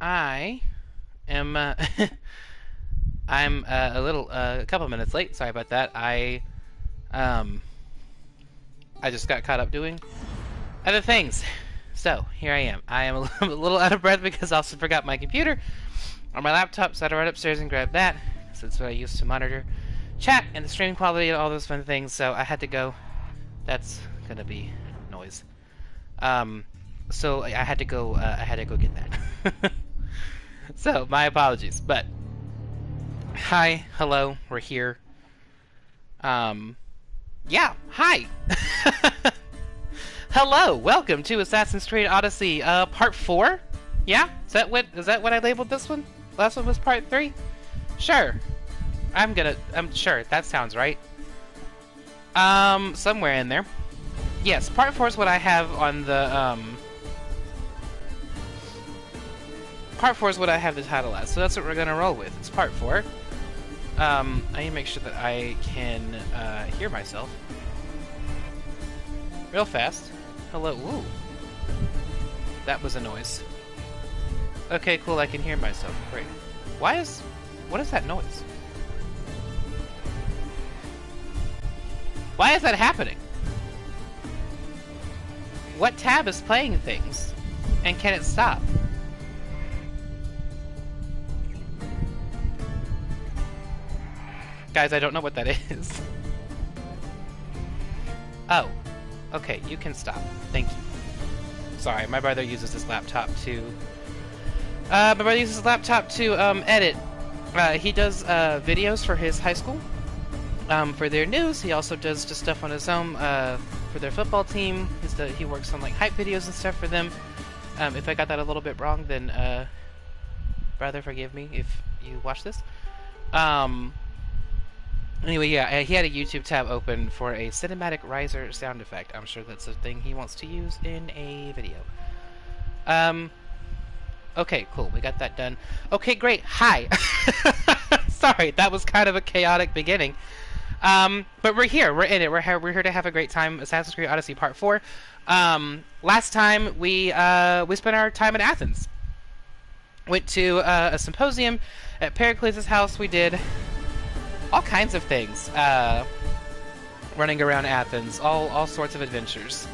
I am I'm a couple minutes late. Sorry about that. Um I just got caught up doing other things. So here I am. I am a little out of breath because I also forgot my computer on my laptop, so I had to run upstairs and grab that. So that's what I use to monitor chat and the stream quality and all those fun things. So I had to go. That's gonna be noise. Um, so I had to go. I had to go get that. So my apologies, but hi, hello, we're here. Um, yeah, hi. Hello, welcome to Assassin's Creed Odyssey, part 4? Yeah? Is that what I labeled this one? Last one was part 3? Sure. I'm sure, that sounds right. Somewhere in there. Yes, part 4 is what I have on the, part 4 is what I have the title as, so that's what we're gonna roll with. It's part 4. I need to make sure that I can, hear myself. Real fast. Hello. Ooh. That was a noise. Okay, cool, I can hear myself. Great. What is that noise? Why is that happening? What tab is playing things? And can it stop? Guys, I don't know what that is. Oh. Okay, you can stop. Thank you. Sorry, my brother uses his laptop to... edit. He does, videos for his high school. For their news. He also does just stuff on his own, for their football team. He works on, like, hype videos and stuff for them. If I got that a little bit wrong, then, brother, forgive me if you watch this. Anyway, yeah, he had a YouTube tab open for a cinematic riser sound effect. I'm sure that's a thing he wants to use in a video. Okay, cool. We got that done. Okay, great. Hi. Sorry, that was kind of a chaotic beginning. But we're here. We're in it. We're here to have a great time. Assassin's Creed Odyssey Part 4. Last time we spent our time in Athens. Went to a symposium at Pericles' house. We did all kinds of things, running around Athens, all sorts of adventures.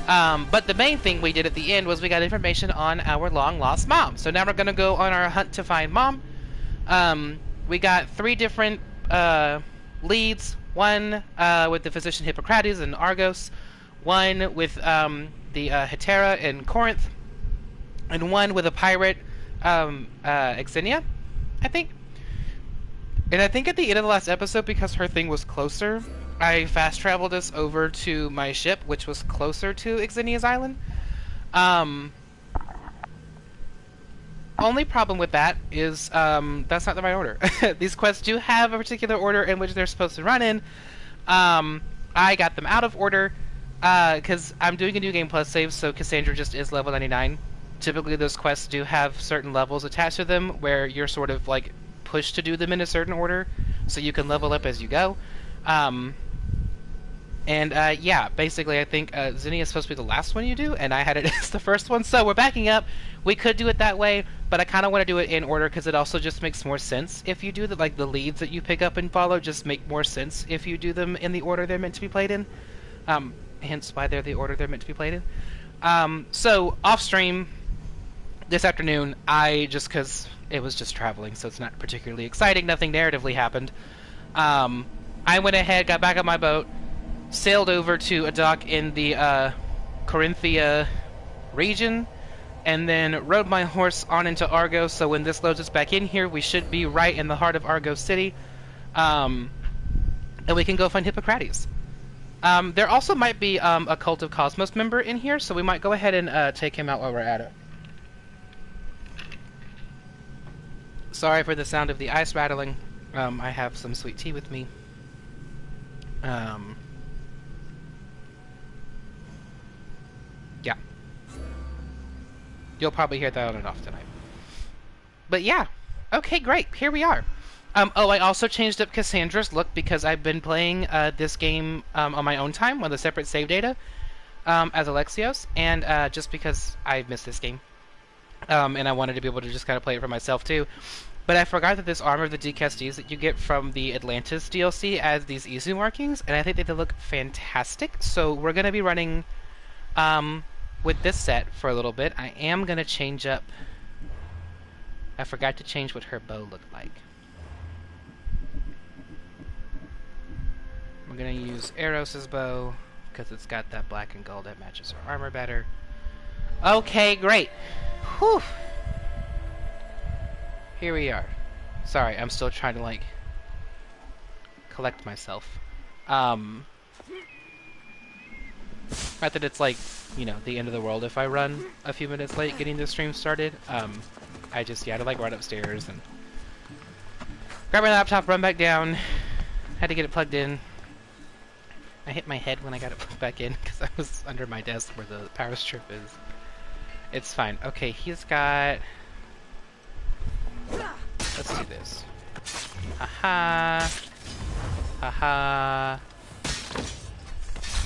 But the main thing we did at the end was we got information on our long-lost mom. So now we're going to go on our hunt to find mom. We got 3 different leads. One with the physician Hippocrates in Argos. One with the Hetera in Corinth. And one with a pirate, Xenia, I think. And I think at the end of the last episode, because her thing was closer, I fast-traveled us over to my ship, which was closer to Xenia's island. Only problem with that is, that's not the right order. These quests do have a particular order in which they're supposed to run in. I got them out of order, because I'm doing a New Game Plus save, so Cassandra just is level 99. Typically those quests do have certain levels attached to them, where you're sort of, like, pushed to do them in a certain order, so you can level up as you go. Yeah, basically I think Zinnia is supposed to be the last one you do, and I had it as the first one, so we're backing up. We could do it that way, but I kind of want to do it in order, because it also just makes more sense if you do the, like, the leads that you pick up and follow just make more sense if you do them in the order they're meant to be played in. Hence why they're the order they're meant to be played in. So, off-stream, this afternoon, because it was just traveling, so it's not particularly exciting. Nothing narratively happened. I went ahead, got back on my boat, sailed over to a dock in the Corinthia region, and then rode my horse on into Argos. So when this loads us back in here, we should be right in the heart of Argos City, and we can go find Hippocrates. There also might be a Cult of Cosmos member in here, so we might go ahead and take him out while we're at it. Sorry for the sound of the ice rattling. I have some sweet tea with me. Yeah. You'll probably hear that on and off tonight. But yeah. Okay, great. Here we are. Oh, I also changed up Cassandra's look because I've been playing this game on my own time on the separate save data as Alexios, and just because I missed this game. And I wanted to be able to just kind of play it for myself too. But I forgot that this armor of the DKSDs that you get from the Atlantis DLC as these Izu markings, and I think they look fantastic. So we're going to be running with this set for a little bit. I am going to change up... I forgot to change what her bow looked like. I'm going to use Eros' bow, because it's got that black and gold that matches her armor better. Okay, great. Whew. Here we are. Sorry, I'm still trying to, like, collect myself. Not that it's, like, you know, the end of the world if I run a few minutes late getting the stream started. I just, yeah, had to, like, run upstairs and grab my laptop, run back down. Had to get it plugged in. I hit my head when I got it plugged back in because I was under my desk where the power strip is. It's fine. Okay, he's got... Let's do this. Haha. Haha.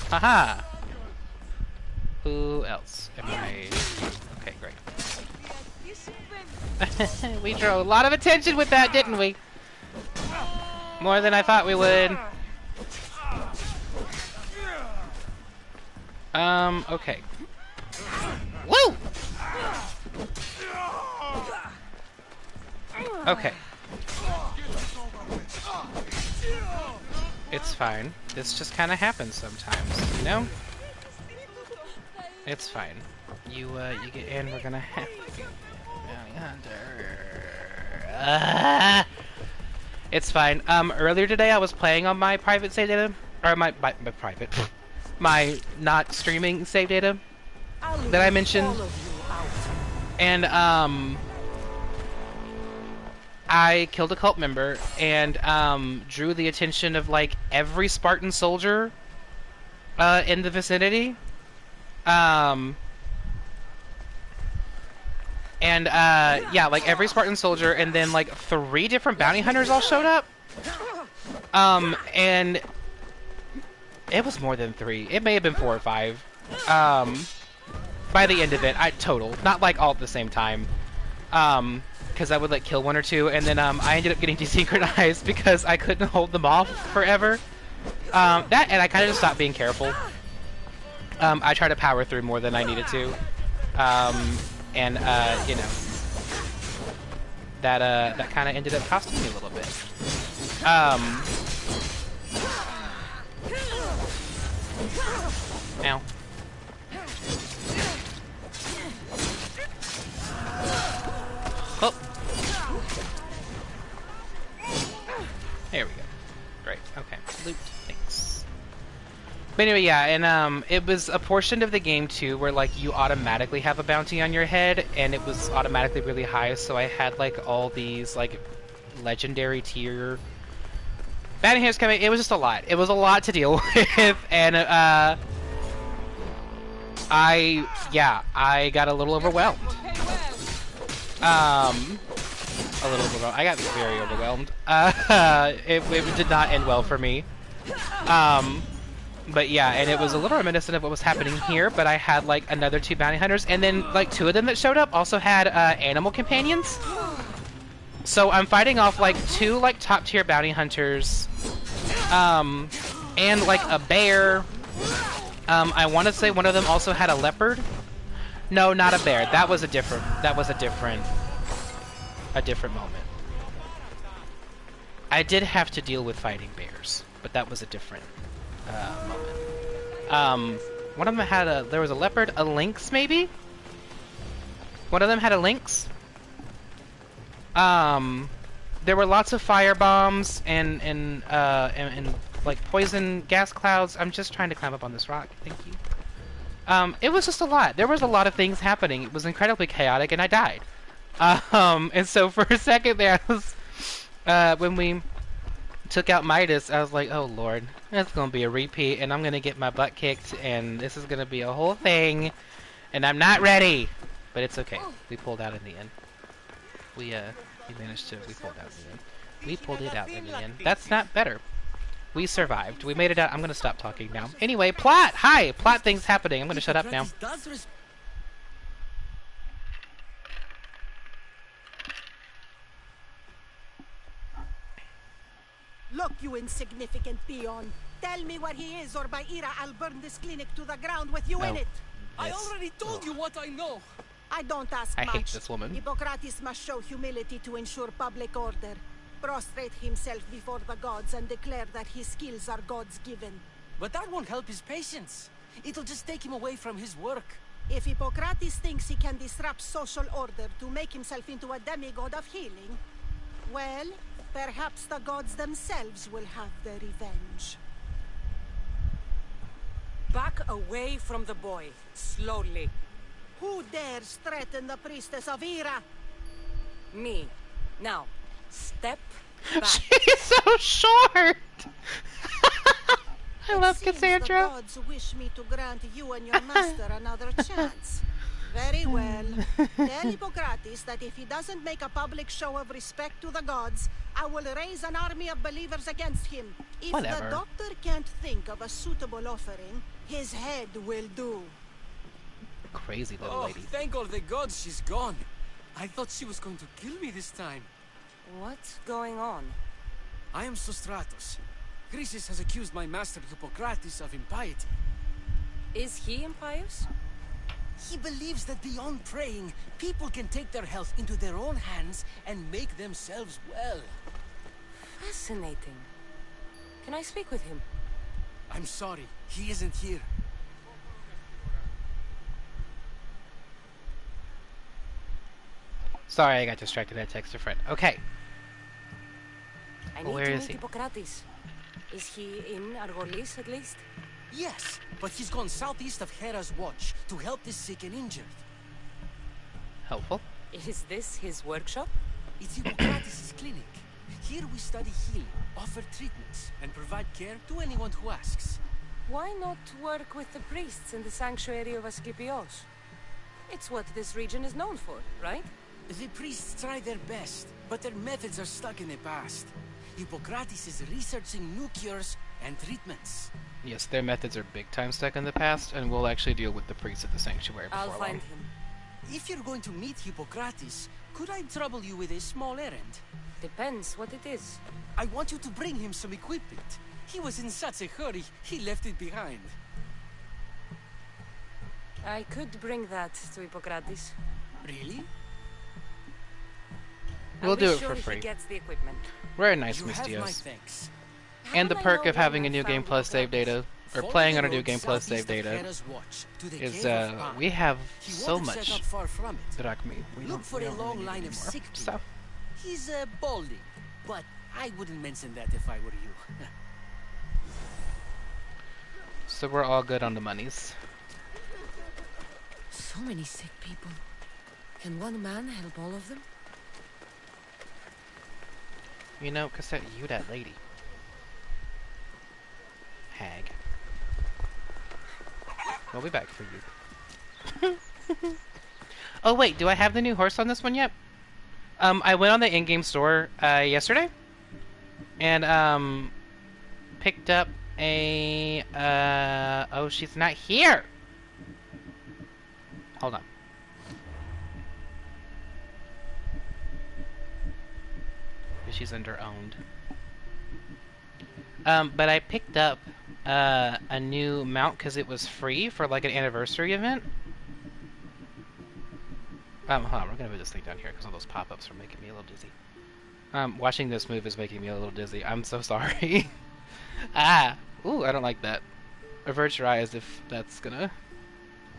Haha. Who else am I? Okay, great. We drew a lot of attention with that, didn't we? More than I thought we would. Okay. Woo! Okay. It's fine. This just kind of happens sometimes, you know? It's fine. You get in, we're gonna have... It's fine. Earlier today I was playing on my private save data, or my private, my not streaming save data that I mentioned, and I killed a cult member and drew the attention of like every Spartan soldier in the vicinity, and yeah, like every Spartan soldier, and then like 3 different bounty hunters all showed up, and it was more than 3. It may have been 4 or 5. By the end of it, total, not like all at the same time. Because I would like kill 1 or 2, and then I ended up getting desynchronized because I couldn't hold them off forever. That, and I kind of just stopped being careful. I tried to power through more than I needed to, and you know, that kind of ended up costing me a little bit. Ow. Oh. There we go. Great. Okay. Loot. Thanks. But anyway, yeah, and it was a portion of the game too where like you automatically have a bounty on your head, and it was automatically really high. So I had like all these like legendary tier bounty hunters coming. It was just a lot. It was a lot to deal with, and I got a little overwhelmed. A little overwhelmed. I got very overwhelmed. It did not end well for me. But yeah, and it was a little reminiscent of what was happening here, but I had like another 2 bounty hunters, and then like 2 of them that showed up also had animal companions. So I'm fighting off like 2 like top tier bounty hunters, and like a bear. I want to say one of them also had a leopard. No, not a bear. That was a different moment. I did have to deal with fighting bears, but that was a different moment. One of them had there was a leopard, a lynx maybe? One of them had a lynx. There were lots of fire bombs and like poison gas clouds. I'm just trying to climb up on this rock. Thank you. It was just a lot. There was a lot of things happening. It was incredibly chaotic, and I died. And so for a second there, I was, when we took out Midas, I was like, oh lord, it's gonna be a repeat, and I'm gonna get my butt kicked, and this is gonna be a whole thing, and I'm not ready. But it's okay. We pulled out in the end. We managed to. We pulled out in the end. We pulled it out in the end. That's not better. We survived. We made it out. I'm gonna stop talking now. Anyway, plot! Hi! Plot things happening. I'm gonna shut up now. You insignificant peon. Tell me where he is, or by Ira, I'll burn this clinic to the ground with you in it. I already told you what I know. I don't ask much. I hate this woman. Hippocrates must show humility to ensure public order. Prostrate himself before the gods and declare that his skills are gods given. But that won't help his patients. It'll just take him away from his work. If Hippocrates thinks he can disrupt social order to make himself into a demigod of healing, well, perhaps the gods themselves will have their revenge. Back away from the boy, slowly. Who dares threaten the priestess of Ira? Me. Now, step back. She's so short! I love Cassandra. The gods wish me to grant you and your master another chance. Very well. Tell Hippocrates that if he doesn't make a public show of respect to the gods, I will raise an army of believers against him. If Whatever. the doctor can't think of a suitable offering, his head will do. Crazy little lady. Thank all the gods she's gone. I thought she was going to kill me this time. What's going on? I am Sostratos. Chrysis has accused my master Hippocrates of impiety. Is he impious? He believes that beyond praying, people can take their health into their own hands and make themselves well. Fascinating. Can I speak with him? I'm sorry, he isn't here. Sorry, I got distracted. I texted a friend. Okay. I need Where to is meet he? Hippocrates. Is he in Argolis at least? Yes, but he's gone southeast of Hera's watch to help the sick and injured. Helpful. Is this his workshop? It's Hippocrates' clinic. Here we study healing, offer treatments, and provide care to anyone who asks. Why not work with the priests in the sanctuary of Asclepios? It's what this region is known for, right? The priests try their best, but their methods are stuck in the past. Hippocrates is researching new cures and treatments. Yes, their methods are big time stuck in the past, and we'll actually deal with the priests at the sanctuary before I'll long. find him. If you're going to meet Hippocrates, could I trouble you with a small errand? Depends what it is. I want you to bring him some equipment. He was in such a hurry, he left it behind. I could bring that to Hippocrates. Really? We'll I'll do be it sure for he free. gets the equipment. We're a nice You have my Mistios. thanks. And the How will I perk know of having a when new I game found plus save Hippocrates? data, or Follow playing the on a new road game plus southeast save of data, Hera's watch to the is cave of Pan. we have He so won't set much up far from it. that I can we Look for we a don't long really line need of anymore. sick people. So, He's balding, but I wouldn't mention that if I were you. so we're all good on the monies. So many sick people. Can one man help all of them? You know, Cassette, you that lady. Hag. We'll be back for you. Oh wait, do I have the new horse on this one yet? I went on the in-game store yesterday and picked up a oh, she's not here. Hold on. She's under owned. But I picked up a new mount because it was free for like an anniversary event. Hold on, we're gonna move this thing down here because all those pop-ups are making me a little dizzy. Watching this move is making me a little dizzy. I'm so sorry. Ah! Ooh, I don't like that. Avert your eyes if that's gonna...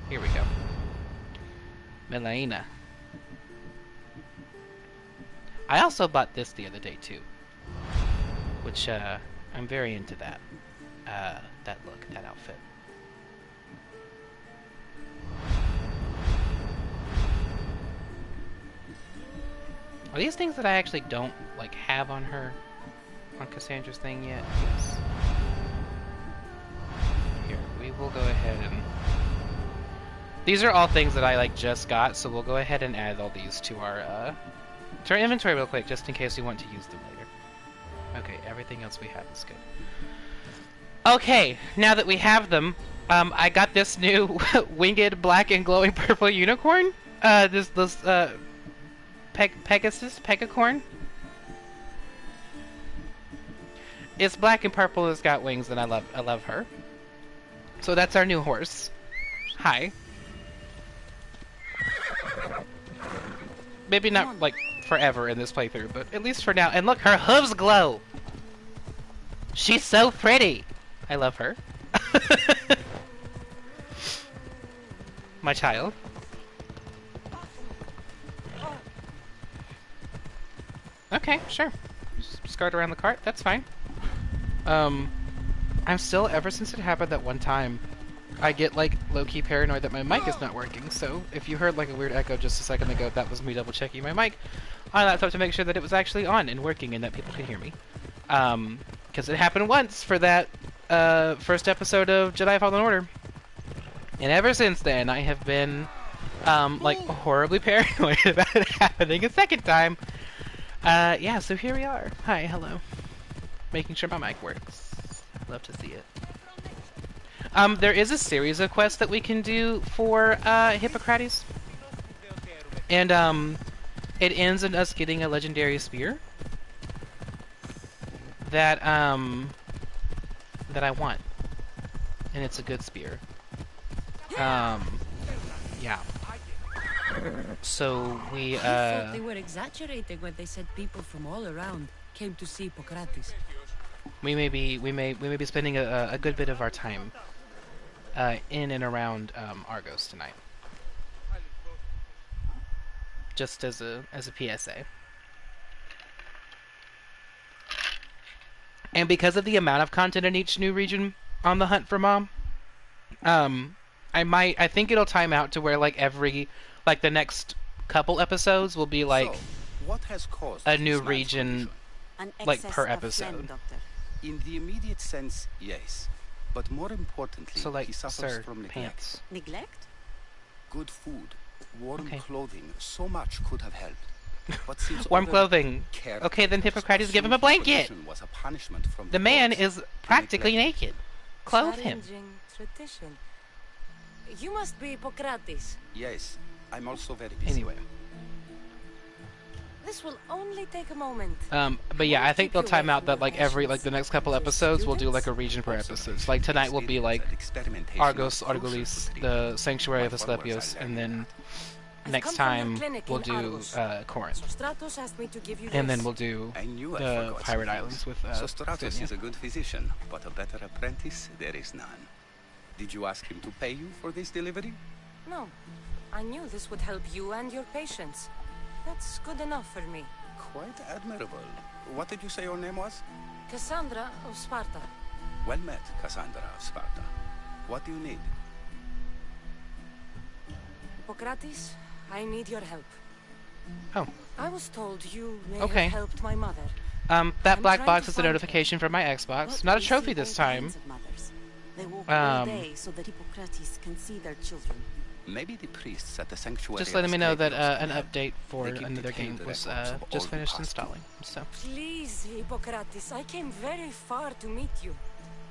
Here we go. Melaina. I also bought this the other day too. Which, I'm very into that. That look, that outfit. Are these things that I actually don't, like, have on her? On Cassandra's thing yet? Yes. Here, we will go ahead and... These are all things that I, like, just got, so we'll go ahead and add all these to our inventory real quick, just in case we want to use them later. Okay, everything else we have is good. Okay, now that we have them, I got this new winged black and glowing purple unicorn. This Pegacorn. It's black and purple. It's got wings, and I love her. So that's our new horse. Hi. Maybe not like forever in this playthrough, but at least for now. And look, her hooves glow. She's so pretty. I love her. My child. Okay, sure. Skirt around the cart, that's fine. I'm still, ever since it happened that one time, I get like low-key paranoid that my mic is not working, so if you heard like a weird echo just a second ago, that was me double-checking my mic on my laptop to make sure that it was actually on and working and that people could hear me. Because it happened once for that first episode of Jedi Fallen Order. And ever since then, I have been like horribly paranoid about it happening a second time. Yeah, so here we are. Hi, hello. Making sure my mic works. Love to see it. There is a series of quests that we can do for Hippocrates. And it ends in us getting a legendary spear that that I want. And it's a good spear. Yeah. So we I thought they were exaggerating when they said people from all around came to see Hippocrates. we may be spending a good bit of our time in and around Argos tonight. Just as a PSA. And because of the amount of content in each new region on the hunt for Mom, I think it'll time out to where like the next couple episodes will be like So, what has caused a new this man's region condition? like per episode. In the immediate sense, yes. But more importantly, So like, he suffers sir, from neglect. pants. Neglect? Good food, warm Okay. clothing, so much could have helped. But since Warm other clothing. care Okay, then takers Hippocrates give him a assumed blanket. tradition was a punishment from The man gods, is practically naked. Clothe him. Challenging tradition. You must be Hippocrates. Yes, I'm also very busy. Anyway. This will only take a moment. But yeah, I think they'll time out that like every like the next couple episodes we'll do like a region per episode. Like tonight will be like Argos, Argolis, the Sanctuary of Asclepios, and then next time we'll do Corinth, Stratos asked me to give you and this. then we'll do I knew I the forgot Pirate some Islands things. with So Stratos Stynia. is a good physician, but a better apprentice there is none. Did you ask him to pay you for this delivery? No, I knew this would help you and your patients. That's good enough for me. Quite admirable. What did you say your name was? Cassandra of Sparta. Well met, Cassandra of Sparta. What do you need? Hippocrates, I need your help. Oh, I was told you may Okay. have helped my mother. that I'm black trying box to is a find her. notification from my Xbox, What not a we trophy see this all time. kinds of mothers. They walk all Um, day so that Hippocrates can see their children. Maybe the priests at the sanctuary. Just letting me know that an They update for keep another detailed game was records of all just who finished passed through. installing. So Please, Hippocrates, I came very far to meet you.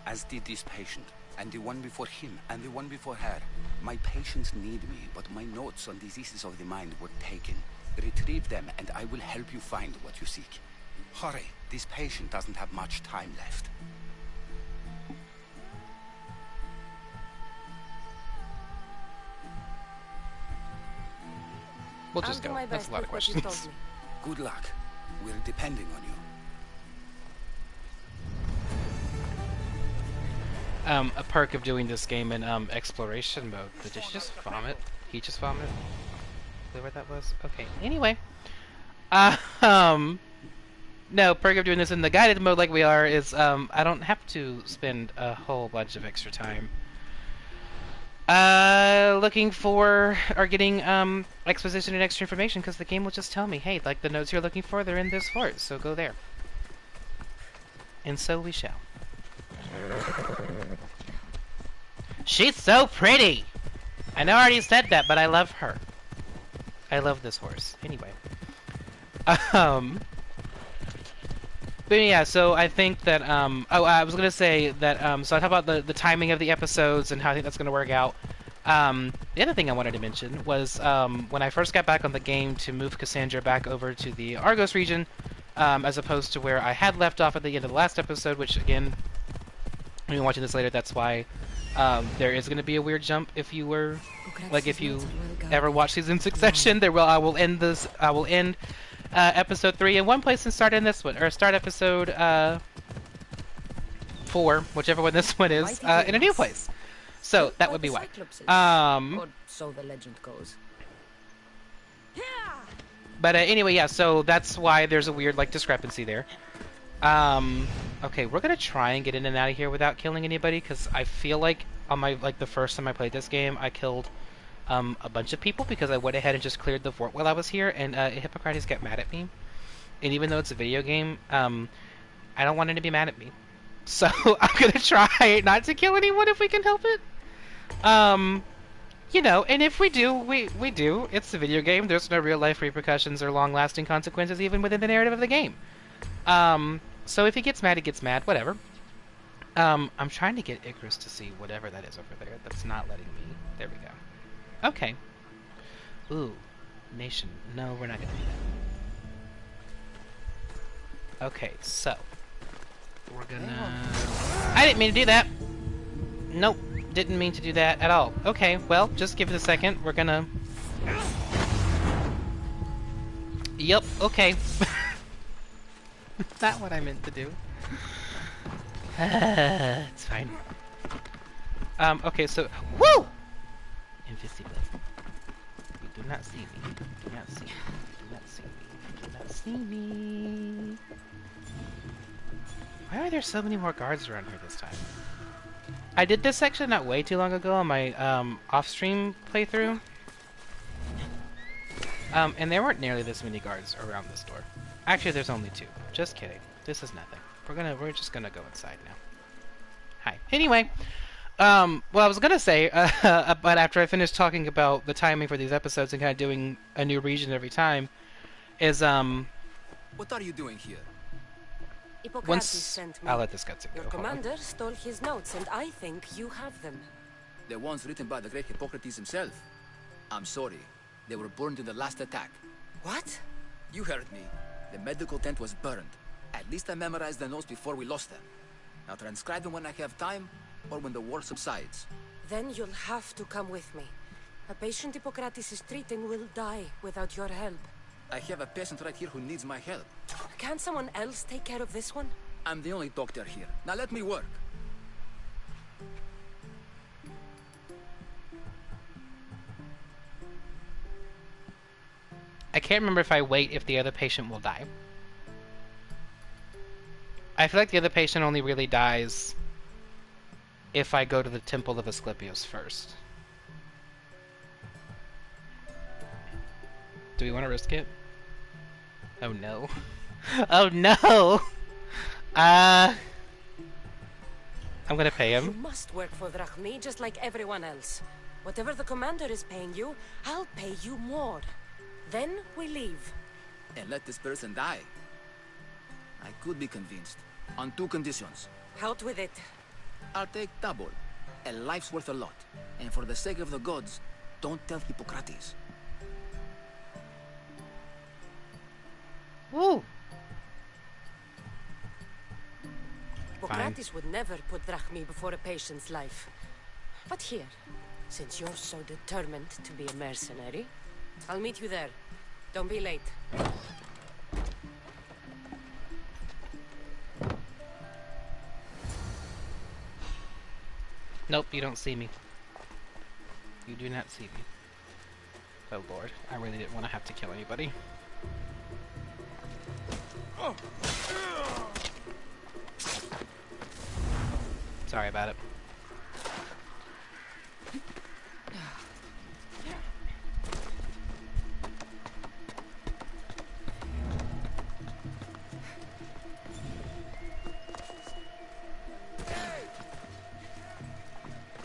As did this patient, and the one before him, and the one before her. My patients need me, but my notes on diseases of the mind were taken. Retrieve them, and I will help you find what you seek. Hurry, this patient doesn't have much time left. we'll just I'll do go. my That's best a lot of with what you questions. told me. Good luck. We're depending on you. A perk of doing this game in exploration mode. Did she just vomit? He just vomited? Is that what that was? Okay. Anyway. No, perk of doing this in the guided mode like we are is I don't have to spend a whole bunch of extra time looking for or getting exposition and extra information because the game will just tell me, hey, like the notes you're looking for, they're in this fort, so go there. And so we shall. She's so pretty! I know I already said that, but I love her. I love this horse. Anyway. But yeah, so I think that, I was gonna say that, so I talked about the timing of the episodes and how I think that's gonna work out. The other thing I wanted to mention was, when I first got back on the game to move Cassandra back over to the Argos region, as opposed to where I had left off at the end of the last episode, which again, when you're watching this later, that's why there is going to be a weird jump if you were, like, if you ever watch these in succession. I will end episode 3 in one place and start in this one, or start episode 4, whichever one this one is, in a new place. So that would be why. Or so the legend goes. But anyway, yeah. So that's why there's a weird like discrepancy there. Okay, we're gonna try and get in and out of here without killing anybody, because I feel like on my the first time I played this game, I killed a bunch of people because I went ahead and just cleared the fort while I was here, and Hippocrates got mad at me. And even though it's a video game, I don't want him to be mad at me. So I'm gonna try not to kill anyone if we can help it. You know, and if we do, we do. It's a video game. There's no real life repercussions or long-lasting consequences even within the narrative of the game. So if he gets mad, he gets mad. Whatever. I'm trying to get Icarus to see whatever that is over there. That's not letting me. There we go. Okay. Ooh. Nation. No, we're not gonna do that. Okay, so. We're gonna... I didn't mean to do that! Nope. Didn't mean to do that at all. Okay, well, just give it a second. We're gonna... Yep, okay. Not what I meant to do. It's fine. Okay, so... Woo! Invisible. You do not see me. You do not see me. You do not see me. You do not see me. Why are there so many more guards around here this time? I did this section not way too long ago on my off-stream playthrough. And there weren't nearly this many guards around this door. Actually, there's only 2. Just kidding. This is nothing. We're just gonna go inside now. Hi. Anyway, well, I was gonna say, but after I finished talking about the timing for these episodes and kind of doing a new region every time, is What are you doing here? Hippocrates sent me. I'll let this go. Your commander stole his notes, and I think you have them. The ones written by the great Hippocrates himself. I'm sorry. They were burned in the last attack. What? You heard me. The medical tent was burned. At least I memorized the notes before we lost them. I'll transcribe them when I have time, or when the war subsides. Then you'll have to come with me. A patient Hippocrates is treating will die without your help. I have a patient right here who needs my help. Can't someone else take care of this one? I'm the only doctor here. Now let me work. I can't remember if I wait if the other patient will die. I feel like the other patient only really dies if I go to the Temple of Asclepios first. Do we want to risk it? Oh no. Oh no! I'm gonna pay You him. must work for Drachmi just like everyone else. Whatever the commander is paying you, I'll pay you more. Then we leave. And let this person die. I could be convinced. On 2 conditions. Out with it. I'll take double. A life's worth a lot. And for the sake of the gods, don't tell Hippocrates. Woo! Hippocrates would never put Drachmi before a patient's life. But here, since you're so determined to be a mercenary, I'll meet you there. Don't be late. Nope, you don't see me. You do not see me. Oh lord, I really didn't want to have to kill anybody. Sorry about it.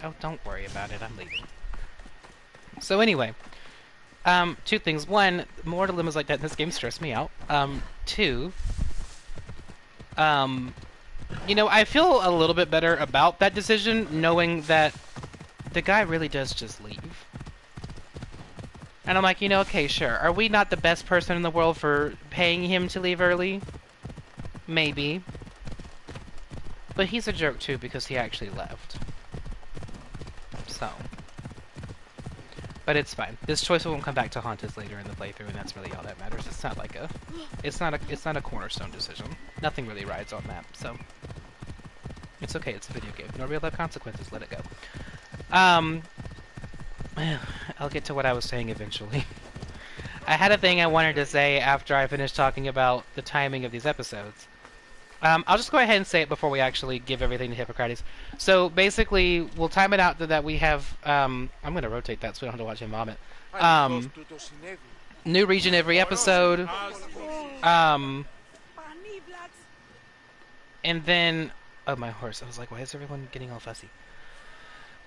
Oh, don't worry about it. I'm leaving. So anyway, 2 things. 1, more dilemmas like that in this game stress me out. 2, you know, I feel a little bit better about that decision, knowing that the guy really does just leave. And I'm like, you know, okay, sure. Are we not the best person in the world for paying him to leave early? Maybe. But he's a jerk too because he actually left. So. But it's fine. This choice won't come back to haunt us later in the playthrough, and that's really all that matters. It's not like a, it's not a cornerstone decision. Nothing really rides on that, so it's okay. It's a video game. No real life consequences. Let it go. I'll get to what I was saying eventually. I had a thing I wanted to say after I finished talking about the timing of these episodes. I'll just go ahead and say it before we actually give everything to Hippocrates. So basically, we'll time it out so that we have. I'm going to rotate that so we don't have to watch him vomit. New region every episode. And then, oh my horse! I was like, why is everyone getting all fussy?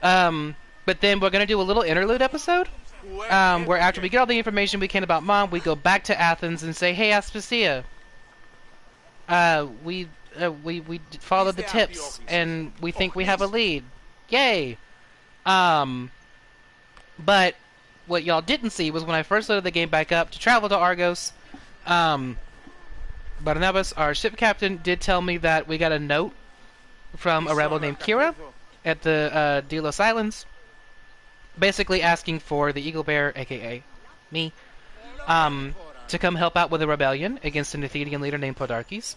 But then we're going to do a little interlude episode. Where after we get all the information we can about Mom, we go back to Athens and say, "Hey, Aspasia, we followed the tips and we think we have a lead. Yay!" But what y'all didn't see was when I first loaded the game back up to travel to Argos, Barnabas, our ship captain, did tell me that we got a note from a rebel named Kira at the Delos Islands, basically asking for the Eagle Bear, aka me, to come help out with a rebellion against an Athenian leader named Podarches.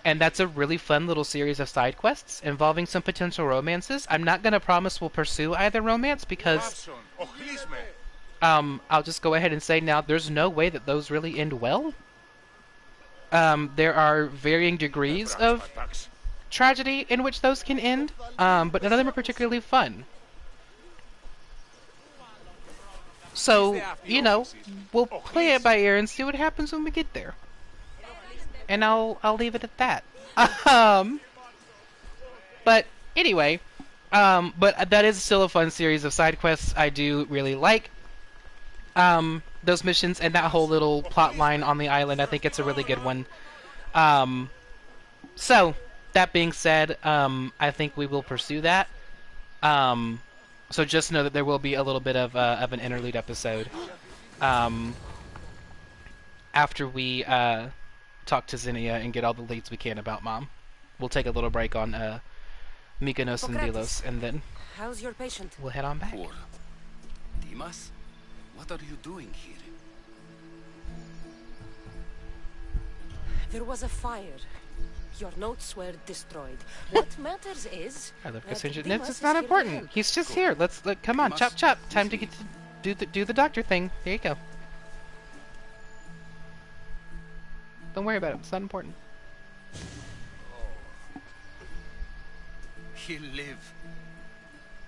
And that's a really fun little series of side quests involving some potential romances. I'm not going to promise we'll pursue either romance because I'll just go ahead and say now there's no way that those really end well. There are varying degrees of tragedy in which those can end, but none of them are particularly fun. So, you know, we'll play it by ear and see what happens when we get there. And I'll leave it at that. But anyway, but that is still a fun series of side quests. I do really like those missions and that whole little plot line on the island. I think it's a really good one. So that being said, I think we will pursue that. So just know that there will be a little bit of an interlude episode after we talk to Zinnia and get all the leads we can about Mom. We'll take a little break on Mykonos and Delos, and then How's your patient? we'll head on back. Poor Dimas, what are you doing here? There was a fire. Your notes were destroyed. What matters is I love that Cassandra. Dimas It's is not here to important. help. He's just here. Let's come on, Dimas, chop chop. Time to please. get to do the doctor thing. There you go. Don't worry about it. It's not important. He'll live.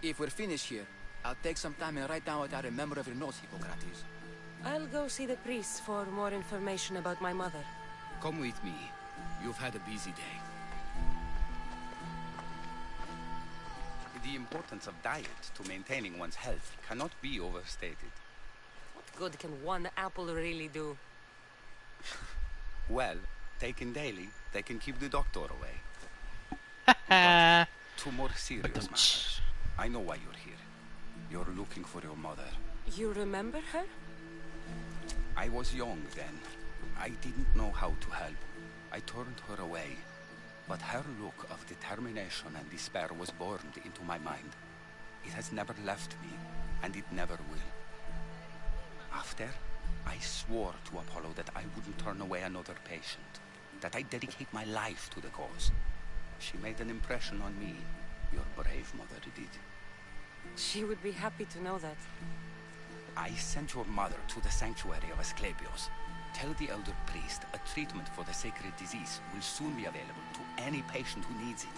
If we're finished here, I'll take some time and write down what I remember of your notes, Hippocrates. I'll go see the priest for more information about my mother. Come with me. You've had a busy day. The importance of diet to maintaining one's health cannot be overstated. What good can one apple really do? Well, taken daily, they can keep the doctor away. Ah. To more serious matters. I know why you're here. You're looking for your mother. You remember her? I was young then. I didn't know how to help. I turned her away. But her look of determination and despair was burned into my mind. It has never left me, and it never will. After, I swore to Apollo that I wouldn't turn away another patient, that I'd dedicate my life to the cause. She made an impression on me. Your brave mother did. She would be happy to know that. I sent your mother to the sanctuary of Asclepios. Tell the elder priest a treatment for the sacred disease will soon be available to any patient who needs it.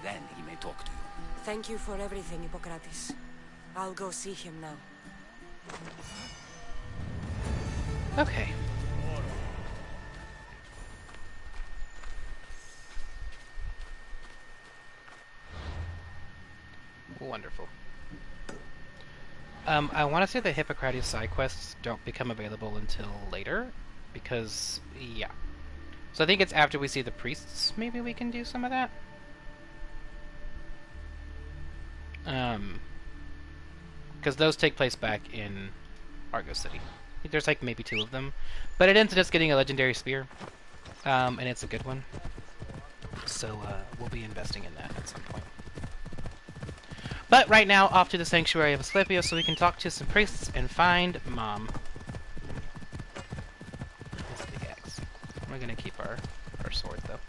Then he may talk to you. Thank you for everything, Hippocrates. I'll go see him now. Okay. Wonderful. I want to say the Hippocrates side quests don't become available until later, because, yeah. So I think it's after we see the priests, maybe we can do some of that? Because those take place back in Argo City. I think there's like maybe 2 of them. But it ends in us getting a legendary spear, and it's a good one. So we'll be investing in that at some point. But right now, off to the Sanctuary of Asclepius so we can talk to some priests and find Mom. That's a big axe. We're gonna keep our sword, though.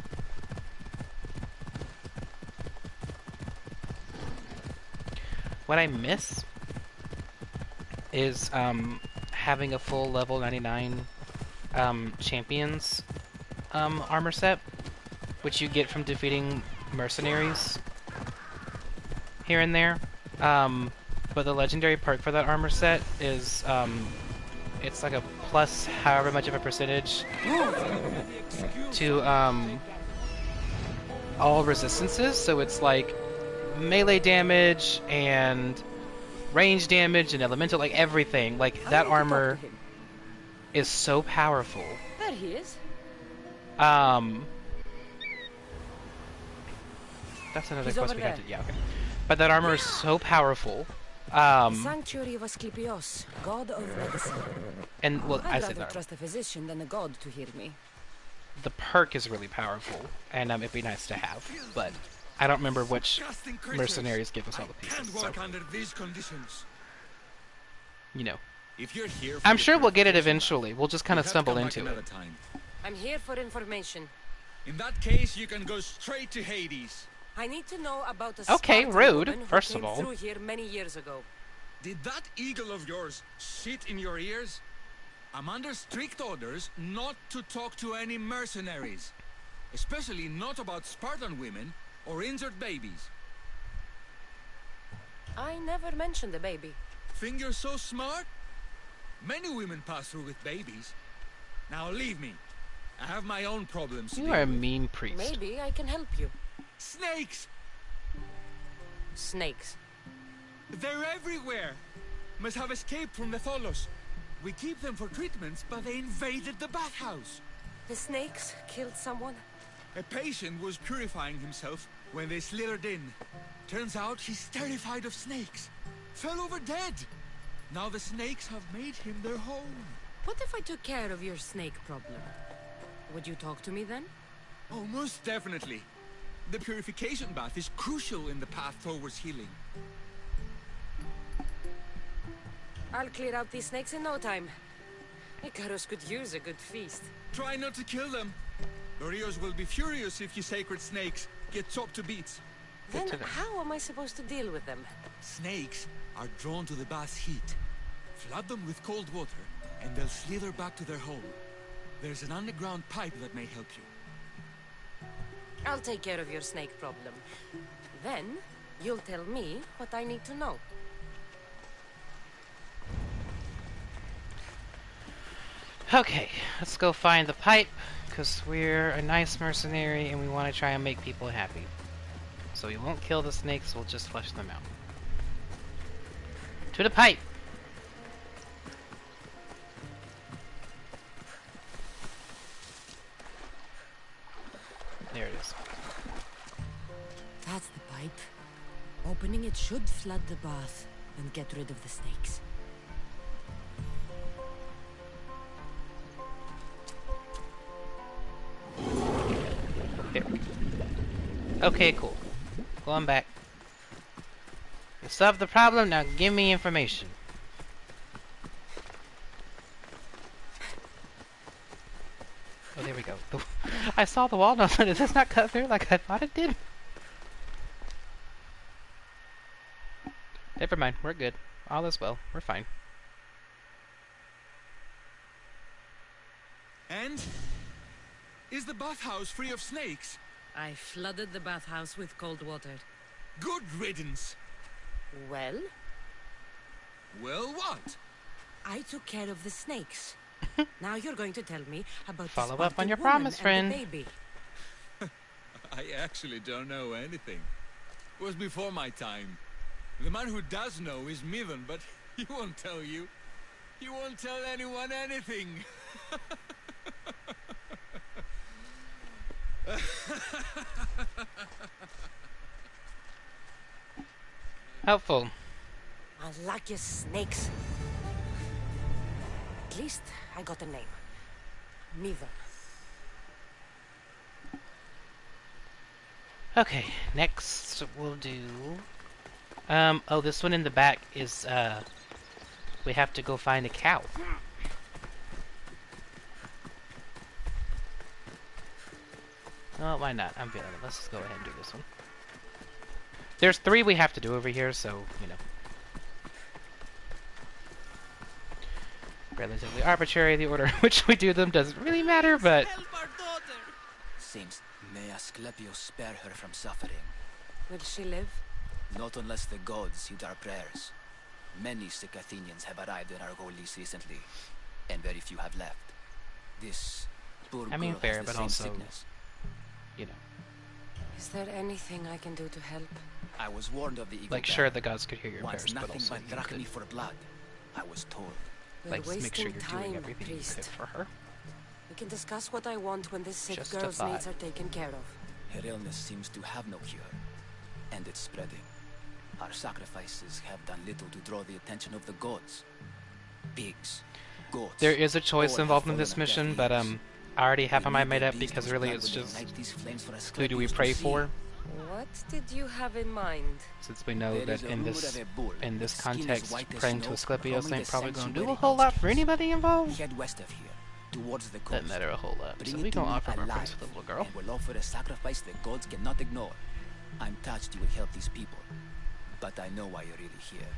What I miss is having a full level 99 champions armor set, which you get from defeating mercenaries here and there. But the legendary perk for that armor set is it's like a plus however much of a percentage to all resistances, so it's like melee damage and range damage and elemental, like everything. Like that armor is so powerful. There he is. That's another He's quest over we have there. to. Yeah, okay. But that armor is so powerful. The Sanctuary of Asclepios, god of medicine. And well, I I'd said rather that trust a physician than a god to heal me. the perk is really powerful, and it'd be nice to have. But I don't remember which mercenaries give us all the pieces. Can't So, work under these conditions. you know, If you're here for I'm the sure we'll get it purification, eventually. We'll just kind you'll of have to stumble come back into another it. time. I'm here for information. In that case, you can go straight to Hades. I need to know about a Okay, Spartan rude, woman who first came of all. through here many years ago. Did that eagle of yours shit in your ears? I'm under strict orders not to talk to any mercenaries. Especially not about Spartan women or injured babies. I never mentioned a baby. Think you're so smart? Many women pass through with babies. Now leave me. I have my own problems to You deal are a with. mean priest. Maybe I can help you. Snakes! Snakes. They're everywhere! Must have escaped from the Tholos. We keep them for treatments, but they invaded the bathhouse. The snakes killed someone? A patient was purifying himself when they slithered in. Turns out he's terrified of snakes. Fell over dead. Now the snakes have made him their home. What if I took care of your snake problem? Would you talk to me then? Oh, most definitely. The purification bath is crucial in the path towards healing. I'll clear out these snakes in no time. Icarus could use a good feast. Try not to kill them. The Rios will be furious if you sacred snakes get chopped to bits. Then to them. how am I supposed to deal with them? Snakes are drawn to the bath's heat. Flood them with cold water, and they'll slither back to their hole. There's an underground pipe that may help you. I'll take care of your snake problem. Then, you'll tell me what I need to know. Okay, let's go find the pipe, because we're a nice mercenary and we want to try and make people happy. So we won't kill the snakes, we'll just flush them out. To the pipe! There it is. That's the pipe. Opening it should flood the bath and get rid of the snakes. There. Okay, cool. Going back. You solved the problem, now give me information. Oh, there we go. I saw the wall, no, did this not cut through like I thought it did? Never mind, we're good. All is well, we're fine. And? Is the bathhouse free of snakes? I flooded the bathhouse with cold water. Good riddance. Well, Well, what? I took care of the snakes. Now you're going to tell me about the Follow up on Spartan your woman promise, and friend. the baby. I actually don't know anything. It was before my time. The man who does know is Mivan, but he won't tell you. He won't tell anyone anything. Helpful. unlucky snakes. At least I got a name. Mivan. Okay, next we'll do... oh, this one in the back is, we have to go find a cow. Oh, why not? I'm feeling it. Let's just go ahead and do this one. There's 3 we have to do over here, so, you know. Relatively arbitrary, the order in which we do them doesn't really matter, but... Seems may Asclepius spare her from suffering. Will she live? Not unless the gods heed our prayers. Many sick Athenians have arrived in Argolis recently, and very few have left. This poor I mean, girl fair, has the but same also, sickness. you know. Is there anything I can do to help? I was warned of the eagle. Like, sure, the gods could hear your Wants prayers, but nothing also but you drachmae could, for blood. I was told. We're like, make sure wasting you're time, doing everything priest. you could for her. We can discuss what I want when this sick Just a girl's thought. needs are taken care of. Her illness seems to have no cure, and it's spreading. Our sacrifices have done little to draw the attention of the gods. Pigs, goats... There is a choice all have involved in fallen this on deaf mission, but, ears. I already have We my need made the up beast because whose really blood it's will just, ignite these flames for who do we Asclepius to pray see. for? What did you have in mind? Since we know There that is a in rumor this of a bull in this with skin as context, white as praying to snow, Asclepius roaming ain't the probably going to do a sanctuary whole lot for outskirts. anybody involved. Head west of here, towards the coast. Doesn't matter a whole lot. Bring So it we to gonna me offer our alive, praise to the little girl. and we'll offer a sacrifice the gods cannot ignore. I'm touched you will help these people, but I know why you're really here.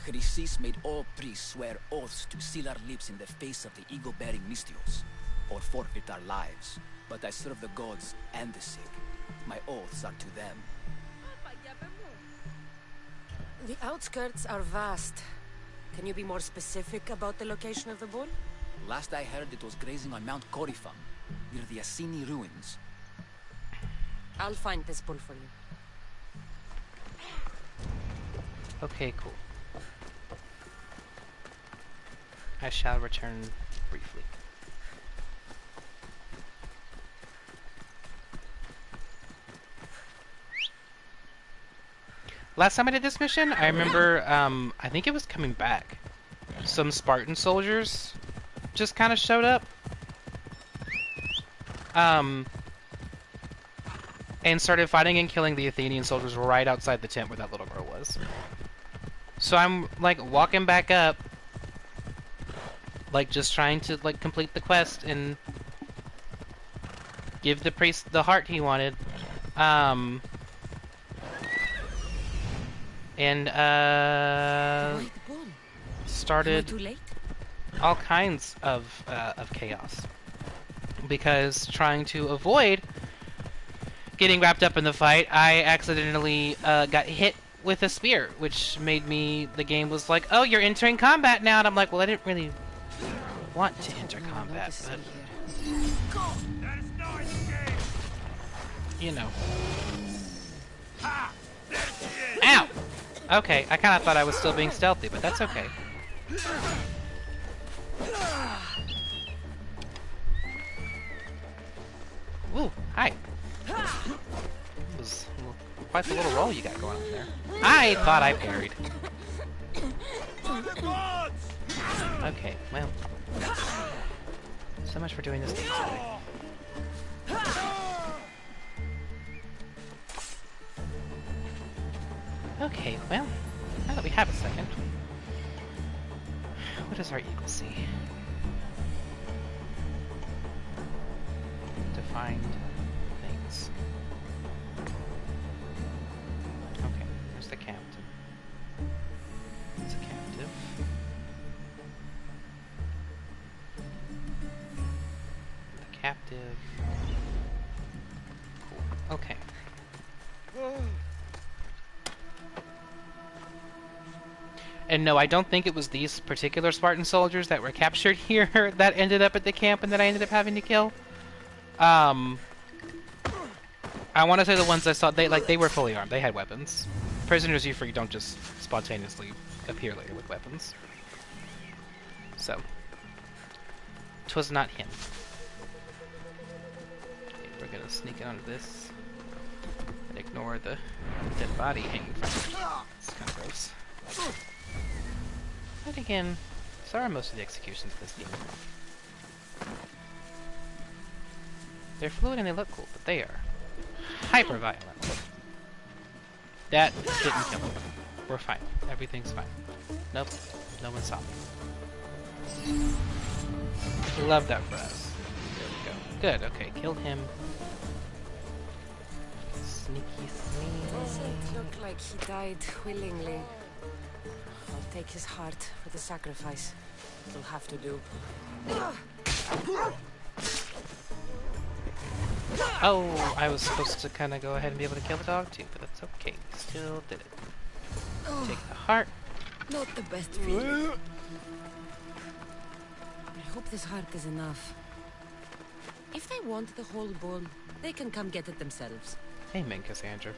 Chrysis made all priests swear oaths to seal our lips in the face of the eagle-bearing Mystios, or forfeit our lives. But I serve the gods and the sick. My oaths are to them. The outskirts are vast. Can you be more specific about the location of the bull? Last I heard, it was grazing on Mount Corifum, near the Assini ruins. I'll find this bull for you. Okay, cool. I shall return briefly. Last time I did this mission, I remember, I think it was coming back. Some Spartan soldiers just kind of showed up. And started fighting and killing the Athenian soldiers right outside the tent where that little girl was. So I'm, like, walking back up, like, just trying to, like, complete the quest and give the priest the heart he wanted. And, Wait, the bull. Am I started too late? all kinds of chaos. Because trying to avoid getting wrapped up in the fight, I accidentally got hit with a spear, which made me, the game was like, oh, you're entering combat now, and I'm like, well, I didn't really want to enter combat, but, you know. Ow! Okay, I kind of thought I was still being stealthy, but that's okay. Ooh, hi. It was quite the little roll you got going on there. I thought I parried. Okay, well. So much for doing this the easy way. Okay, well, now that we have a second, what does our eagle see? To find things. Okay, there's the captain. It's a captive. The captive. Cool. Okay. And no, I don't think it was these particular Spartan soldiers that were captured here that ended up at the camp and that I ended up having to kill. I want to say the ones I saw, they were fully armed. They had weapons. Prisoners you free don't just spontaneously appear later with weapons. So, 'twas not him. Okay, we're gonna sneak onto this and ignore the dead body hanging from it. It's kind of gross. But again, so are most of the executions in this game. They're fluid and they look cool, but they are hyper violent. That didn't kill him. We're fine. Everything's fine. Nope. No one saw me. Love that for us. There we go. Good. Okay. Killed him. Sneaky sneak. Doesn't look like he died willingly. I'll take his heart for the sacrifice. It'll have to do. Oh, I was supposed to kind of go ahead and be able to kill the dog too, but that's okay. Still did it. Take the heart. Not the best feeling. I hope this heart is enough. If they want the whole bull, they can come get it themselves. Amen, Cassandra.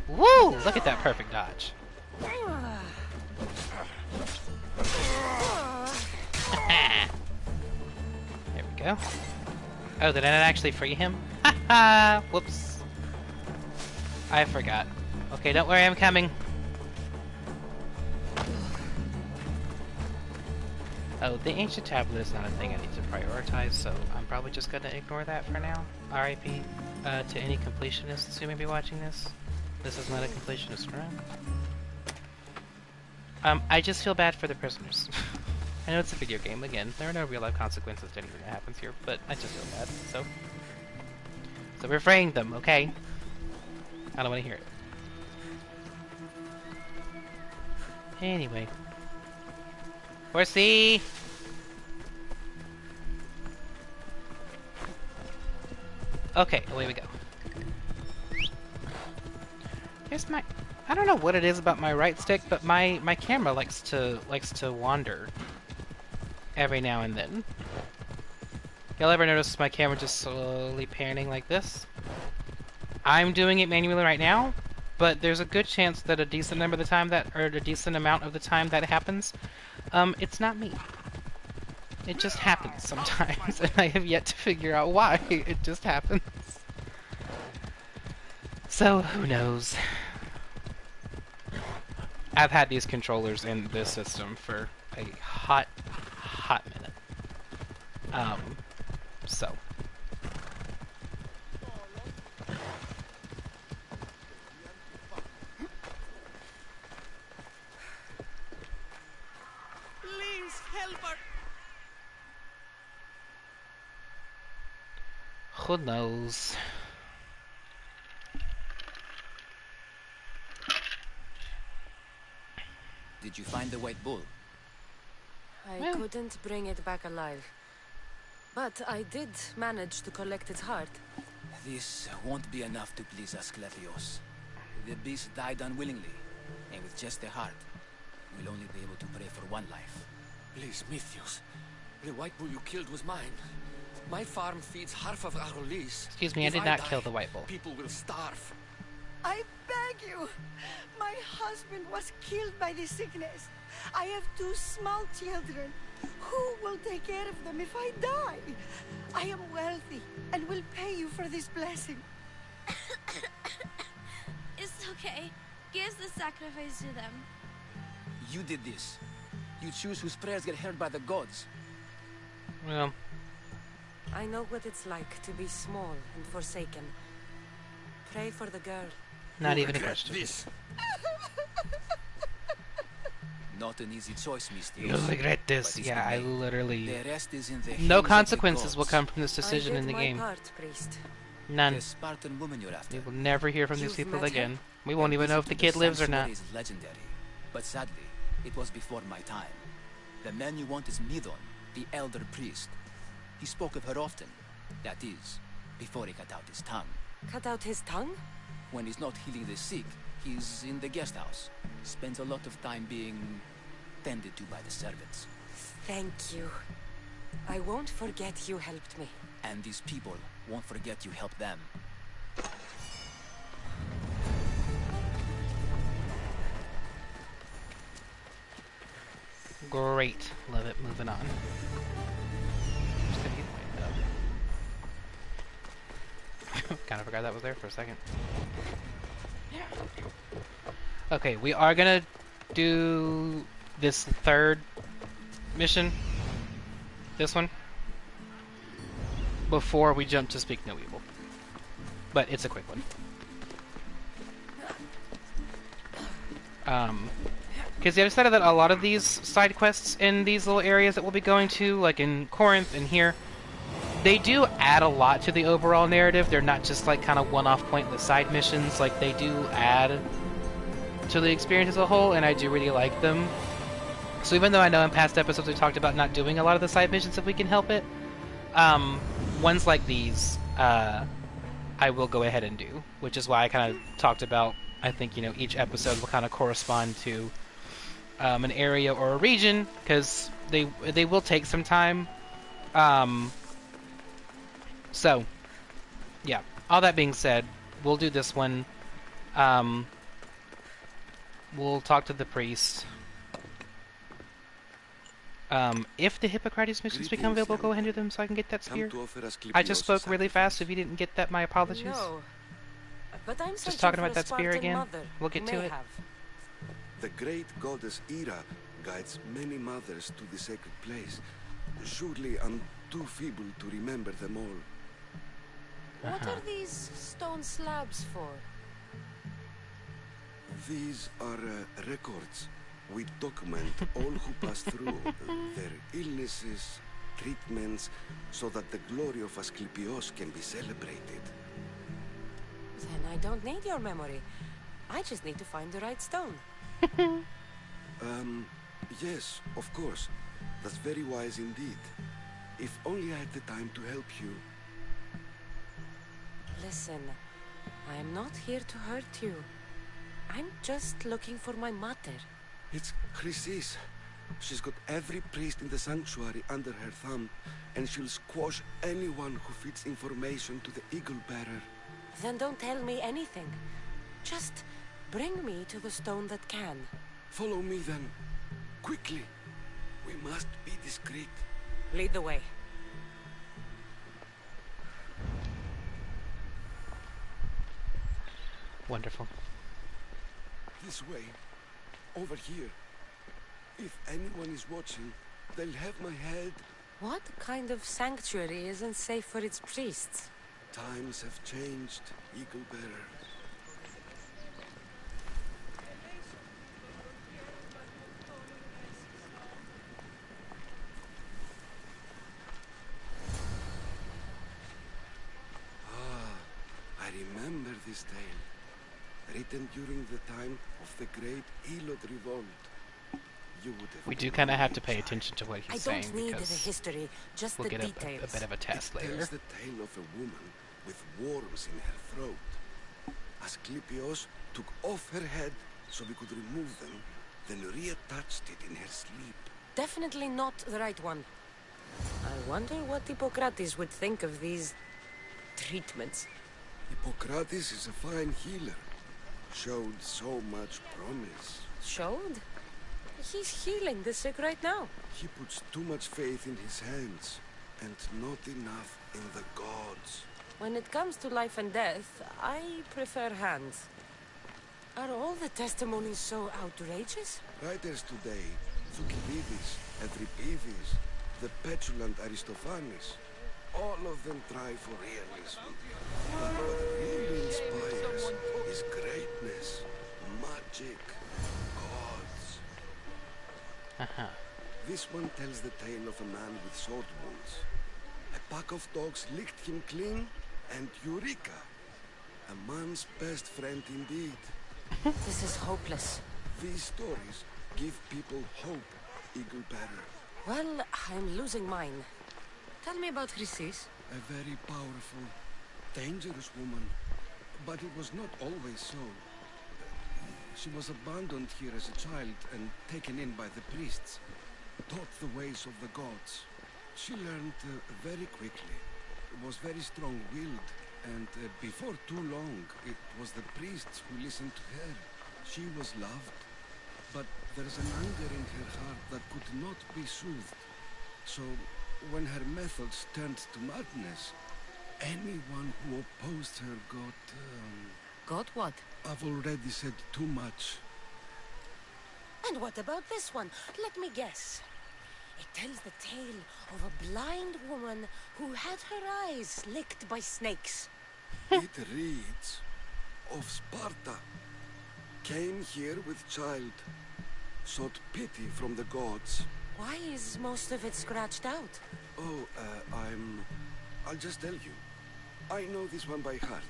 Woo! Look at that perfect dodge. There we go. Oh, did I not actually free him? Haha! Whoops. I forgot. Okay, don't worry, I'm coming. Oh, the ancient tablet is not a thing I need to prioritize, so I'm probably just gonna ignore that for now. RIP to any completionists who may be watching this. This is not a completionist run. I just feel bad for the prisoners. I know it's a video game, again. There are no real-life consequences to anything that happens here, but I just feel bad, so... So we're freeing them, okay? I don't want to hear it. Anyway. Horsey! Okay, away we go. Here's my... I don't know what it is about my right stick, but my camera likes to wander every now and then. Y'all ever notice my camera just slowly panning like this? I'm doing it manually right now, but there's a good chance that a decent number of the time that, or a decent amount of the time that happens, it's not me. It just happens sometimes, and I have yet to figure out why. It just happens. So, who knows? I've had these controllers in this system for a hot minute. So. Please help her. Who knows? Did you find the white bull? I couldn't bring it back alive. But I did manage to collect its heart. This won't be enough to please Asclepios. The beast died unwillingly, and with just the heart, we'll only be able to pray for one life. Please, Mythios. The white bull you killed was mine. My farm feeds half of Arolis. Excuse me, I If did not die, kill the white bull. People will starve. I beg you. My husband was killed by the sickness. I have 2 small children. Who will take care of them if I die? I am wealthy and will pay you for this blessing. It's okay. Give the sacrifice to them. You did this. You choose whose prayers get heard by the gods. Well, I know what it's like to be small and forsaken. Pray for the girl. not You even a regret question. This. Not an easy choice, Mystios. You'll regret but this. it's Yeah, the I main. literally... The rest is in the No hands of the consequences will gods. come from this decision I in did the my game. part, priest. None. The Spartan woman you're after. We will never hear from these You've people met her? again. We won't even know if the kid lives or not. Is legendary, but sadly, it was before my time. The man you want is Midon, the elder priest. He spoke of her often. That is, before he cut out his tongue. Cut out his tongue? When he's not healing the sick, he's in the guest house. Spends a lot of time being tended to by the servants. Thank you. I won't forget you helped me. And these people won't forget you helped them. Great. Love it. Moving on. Just gonna use my kind of forgot that was there for a second. Okay, we are gonna do this third mission. This one. Before we jump to Speak No Evil. But it's a quick one. Because I've decided that a lot of these side quests in these little areas that we'll be going to, like in Corinth and here, they do add a lot to the overall narrative. They're not just like kind of one-off pointless side missions. Like they do add to the experience as a whole, and I do really like them. So even though I know in past episodes we talked about not doing a lot of the side missions if we can help it, ones like these, I will go ahead and do, which is why I kind of talked about, I think, each episode will kind of correspond to an area or a region, because they will take some time. So, yeah, all that being said, we'll do this one. We'll talk to the priest. If the Hippocrates missions become available, go ahead and do them so I can get that spear. I just spoke really fast. If you didn't get that, my apologies. No, but I'm Just talking about that spear Spartan again. mother We'll get who to may it. have. The great goddess Ira guides many mothers to the sacred place. Surely I'm too feeble to remember them all. What are these stone slabs for? These are records. We document all who pass through, their illnesses, treatments, so that the glory of Asclepios can be celebrated. Then I don't need your memory. I just need to find the right stone. Yes, of course. That's very wise indeed. If only I had the time to help you. Listen, I am not here to hurt you. I'm just looking for my mother. It's Chrysis. She's got every priest in the sanctuary under her thumb, and she'll squash anyone who feeds information to the Eagle Bearer. Then don't tell me anything. Just bring me to the stone that can. Follow me then. Quickly. We must be discreet. Lead the way. Wonderful. This way. Over here. If anyone is watching, they'll have my head. What kind of sanctuary isn't safe for its priests? Times have changed, Eagle Bearer. I remember this tale. Written during the time of the great Elod Revolt. You would have We do kind of have to pay attention to what he's saying, I don't need the because history, just we'll the get details. a bit of a test It later. tells the tale of a woman with worms in her throat. Asclepios took off her head so we could remove them, then reattached it in her sleep. Definitely not the right one. I wonder what Hippocrates would think of these treatments. Hippocrates is a fine healer. Showed so much promise. Showed? He's healing the sick right now. He puts too much faith in his hands, and not enough in the gods. When it comes to life and death, I prefer hands. Are all the testimonies so outrageous? Writers today, Thucydides, Euripides, the petulant Aristophanes, all of them try for realism. But what really inspires is greatness, magic, gods. This one tells the tale of a man with sword wounds. A pack of dogs licked him clean, and Eureka! A man's best friend indeed. This is hopeless. These stories give people hope, Eagle Bearer. Well, I'm losing mine. Tell me about Chrysis. A very powerful, dangerous woman. But it was not always so. She was abandoned here as a child and taken in by the priests. Taught the ways of the gods. She learned very quickly. Was very strong-willed. And before too long, it was the priests who listened to her. She was loved. But there's an anger in her heart that could not be soothed. So, when her methods turned to madness, anyone who opposed her got... Got what? I've already said too much. And what about this one? Let me guess. It tells the tale of a blind woman who had her eyes licked by snakes. It reads of Sparta. Came here with child. Sought pity from the gods. Why is most of it scratched out? Oh, I'll just tell you. I know this one by heart.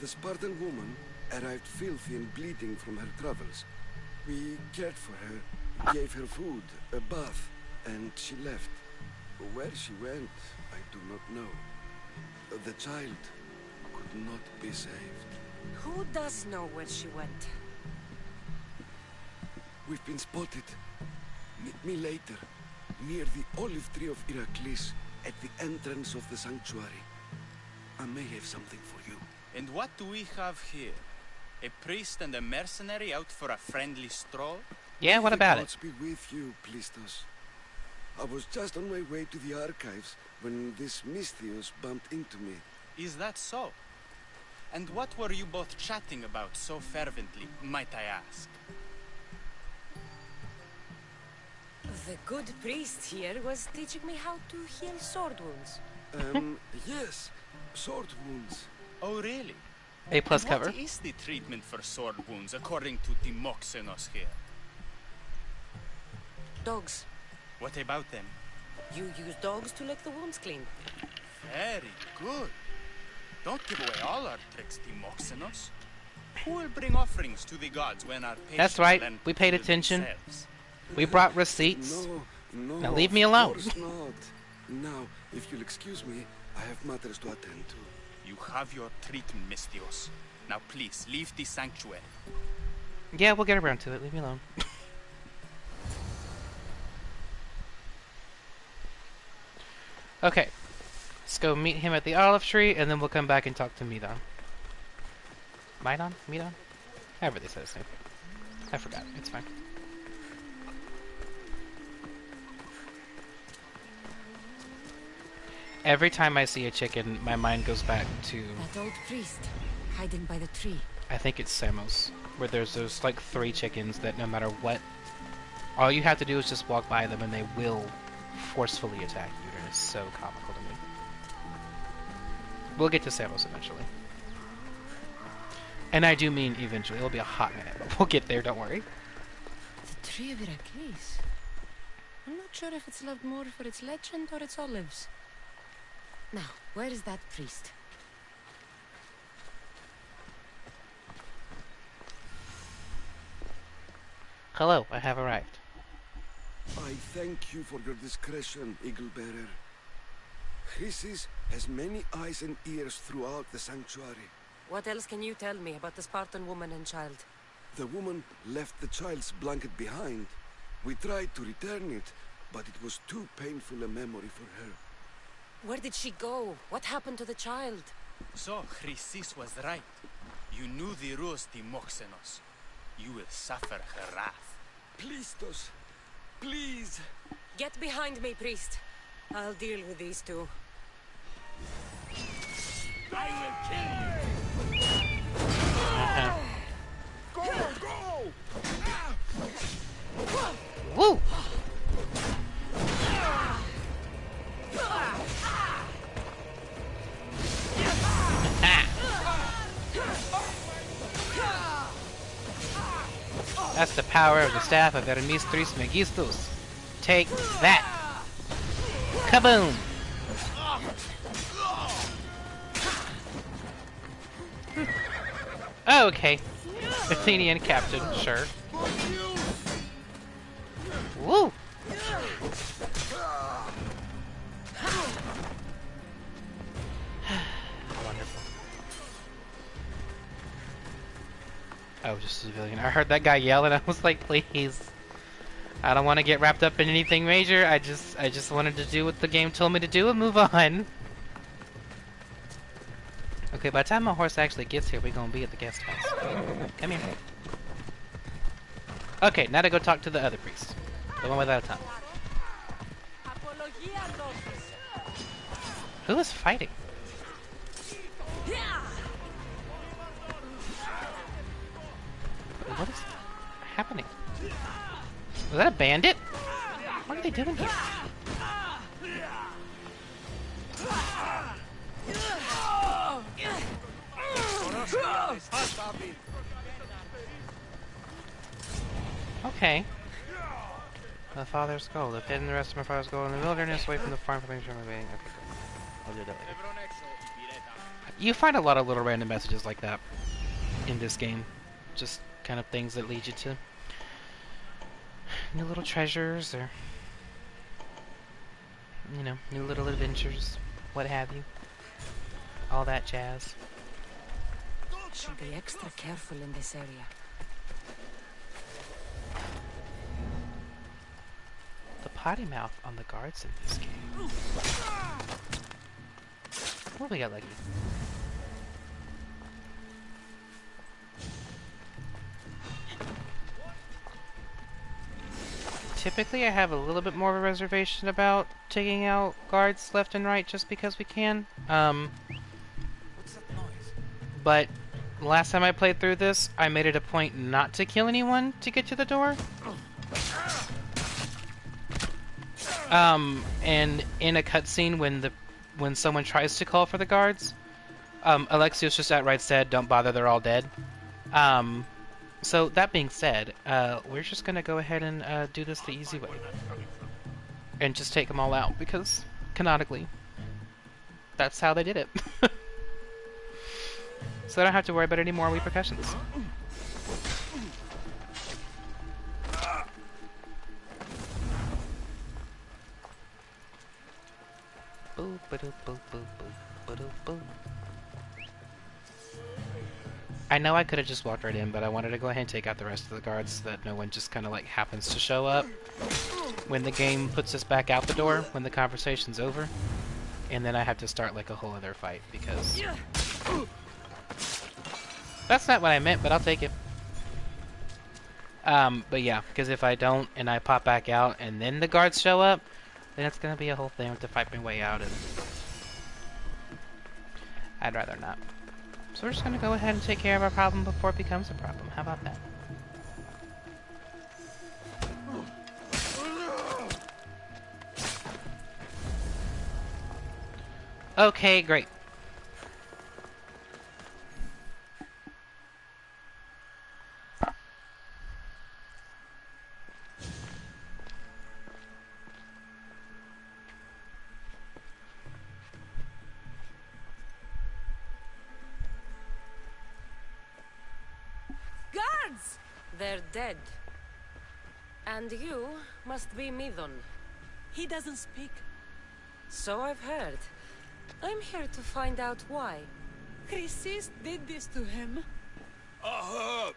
The Spartan woman arrived filthy and bleeding from her travels. We cared for her, gave her food, a bath, and she left. Where she went, I do not know. The child could not be saved. Who does know where she went? We've been spotted. Meet me later, near the olive tree of Heracles, at the entrance of the sanctuary. I may have something for you. And what do we have here? A priest and a mercenary out for a friendly stroll? Yeah, what about it? Gods be with you, Plistos. I was just on my way to the archives when this Misthios bumped into me. Is that so? And what were you both chatting about so fervently, might I ask? The good priest here was teaching me how to heal sword wounds. Yes, sword wounds. Oh, really? A plus And cover. What is the treatment for sword wounds, according to Timoxenos here? Dogs. What about them? You use dogs to lick the wounds clean. Very good. Don't give away all our tricks, Timoxenos. Who will bring offerings to the gods when our patients That's right. learn We to paid heal attention. themselves? We brought receipts. No, Now leave me alone. Of course not. Now, if you'll excuse me, I have matters to attend to. You have your treatment, Misthios. Now please, leave the sanctuary. Yeah, we'll get around to it. Leave me alone. Okay. Let's go meet him at the olive tree, and then we'll come back and talk to Medon. Midon? Medon? However they said his name. I forgot. It's fine. Every time I see a chicken, my mind goes back to... That old priest, hiding by the tree. I think it's Samos, where there's those like 3 chickens that no matter what, all you have to do is just walk by them and they will forcefully attack you, and it's so comical to me. We'll get to Samos eventually. And I do mean eventually. It'll be a hot minute, but we'll get there, don't worry. The tree of Heracles. I'm not sure if it's loved more for its legend or its olives. Now, where is that priest? Hello, I have arrived. I thank you for your discretion, Eagle Bearer. Chrysis has many eyes and ears throughout the sanctuary. What else can you tell me about the Spartan woman and child? The woman left the child's blanket behind. We tried to return it, but it was too painful a memory for her. Where did she go? What happened to the child? So, Chrysis was right. You knew the rules, Timoxenos. You will suffer her wrath. Plistos, please. Get behind me, priest. I'll deal with these two. I will kill you! Go, go! Woo! That's the power of the staff of Hermes Trismegistus. Take that! Kaboom! Okay. Athenian captain, sure. Woo! Wonderful. Oh, just a civilian. I heard that guy yell and I was like, please. I don't want to get wrapped up in anything major. I just wanted to do what the game told me to do and move on. Okay, by the time my horse actually gets here, we're gonna be at the guest house. Come here. Okay, now to go talk to the other priest. The one without a tongue. Who is fighting? What is happening? Was that a bandit? What are they doing here? Okay. The father's gold. I've hidden the rest of my father's gold in the wilderness, away from the farm for making sure I'm waiting. Okay, good. I'll do that later. You find a lot of little random messages like that in this game. Just kind of things that lead you to new little treasures or, you know, new little adventures, what have you. All that jazz. Should be extra careful in this area. The potty mouth on the guards in this game. What we got, Lucky? Typically, I have a little bit more of a reservation about taking out guards left and right just because we can. What's that noise? But last time I played through this, I made it a point not to kill anyone to get to the door. And in a cutscene when someone tries to call for the guards, Alexios just outright said, "Don't bother, they're all dead." So that being said, we're just gonna go ahead and do this the easy way, and just take them all out because canonically, that's how they did it. So I don't have to worry about any more repercussions. Boop, ba-doop, boop, boop, boop, ba-doop, boop. I know I could have just walked right in, but I wanted to go ahead and take out the rest of the guards so that no one just kind of like happens to show up when the game puts us back out the door, when the conversation's over. And then I have to start like a whole other fight because... That's not what I meant, but I'll take it. But yeah, because if I don't and I pop back out and then the guards show up, then it's going to be a whole thing. I have to fight my way out, and I'd rather not. So we're just going to go ahead and take care of our problem before it becomes a problem. How about that? Okay, great. Guards! They're dead. And you must be Midon. He doesn't speak. So I've heard. I'm here to find out why. Chrysis did this to him. I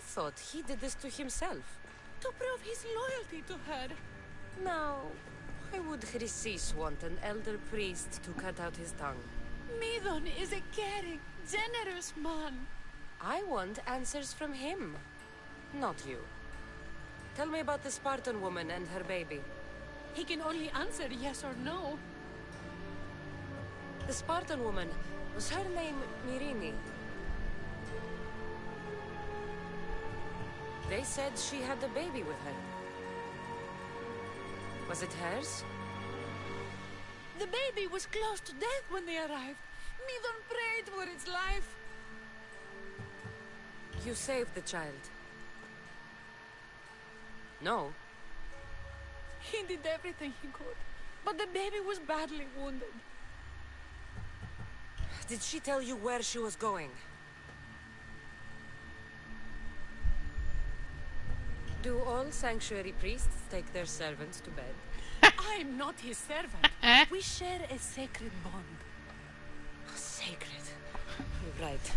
thought he did this to himself. To prove his loyalty to her. Now, why would Chrysis want an elder priest to cut out his tongue? Midon is a caring, generous man. I want answers from him, not you. Tell me about the Spartan woman and her baby. He can only answer yes or no. The Spartan woman, was her name Mirini? They said she had a baby with her. Was it hers? The baby was close to death when they arrived. Midon prayed for its life. You saved the child. No. He did everything he could, but the baby was badly wounded. Did she tell you where she was going? Do all sanctuary priests take their servants to bed? I'm not his servant. We share a sacred bond. Sacred. You're right.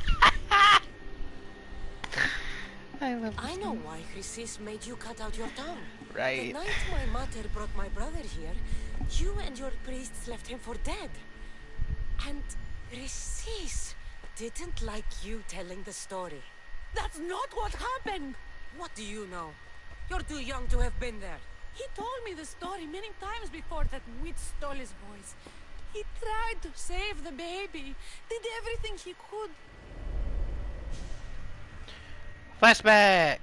I know why Chrysis made you cut out your tongue. Right. The night my mother brought my brother here, you and your priests left him for dead. And Chrysis didn't like you telling the story. That's not what happened. What do you know? You're too young to have been there. He told me the story many times before that witch stole his voice. He tried to save the baby, did everything he could. Flashback!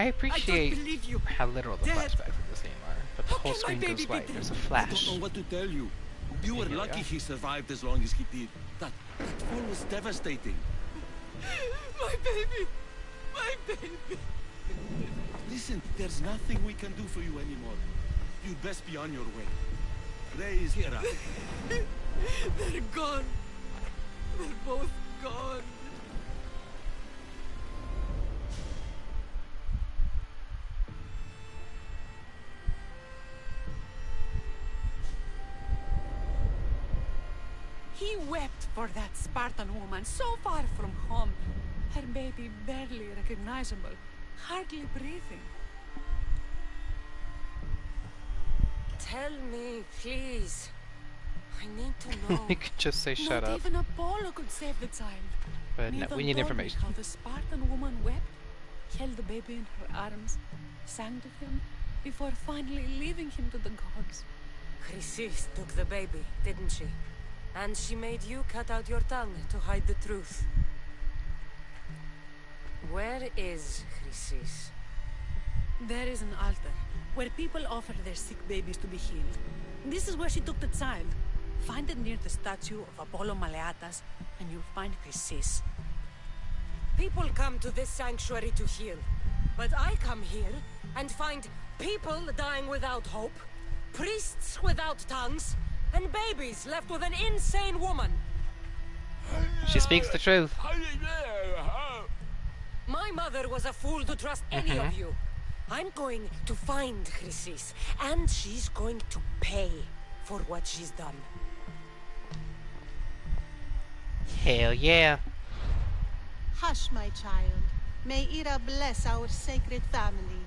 appreciate believe you. how literal the Dad. flashbacks in this game are, but the How whole can my screen baby goes be white. dead? There's a I flash. don't know what to tell you. You were Here we lucky are. he survived as long as he did. That fall was devastating. My baby! My baby! Listen, there's nothing we can do for you anymore. You'd best be on your way. Ray is here. They're gone. They're both gone. He wept for that Spartan woman so far from home. Her baby barely recognizable, hardly breathing. Tell me, please. I need to know. You could just say shut Not up. even Apollo could save the child. But no, Nathan we need told me information. how the Spartan woman wept, held the baby in her arms, sang to him, before finally leaving him to the gods. Chrysis took the baby, didn't she? And she made you cut out your tongue to hide the truth. Where is Chrysis? There is an altar, where people offer their sick babies to be healed. This is where she took the child. Find it near the statue of Apollo Maleatas, and you'll find Chrysis. People come to this sanctuary to heal. But I come here and find people dying without hope, priests without tongues, and babies left with an insane woman. She speaks the truth. My mother was a fool to trust any of you. I'm going to find Chrysis, and she's going to pay for what she's done. Hell yeah. Hush, my child. May Ira bless our sacred family.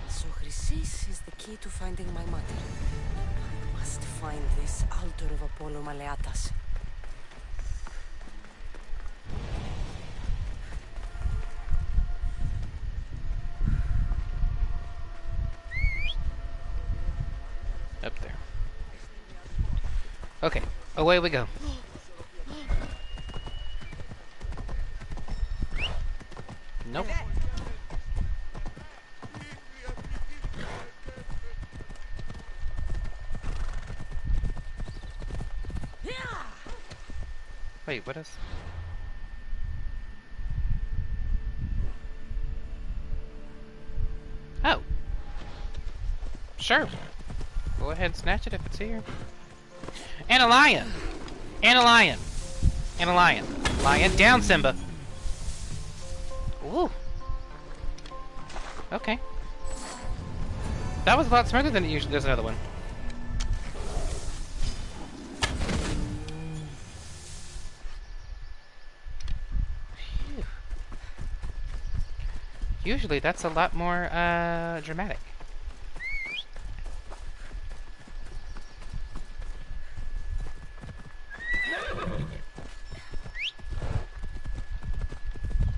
So Chrysis is the key to finding my mother. I must find this altar of Apollo Maleatas. Up there. Okay, away we go. Nope. Wait, what is... Oh. Sure. Go ahead and snatch it if it's here. And a lion! And a lion! And a lion. Lion down, Simba! Ooh. Okay. That was a lot smoother than it usually. There's another one. Phew. Usually that's a lot more dramatic.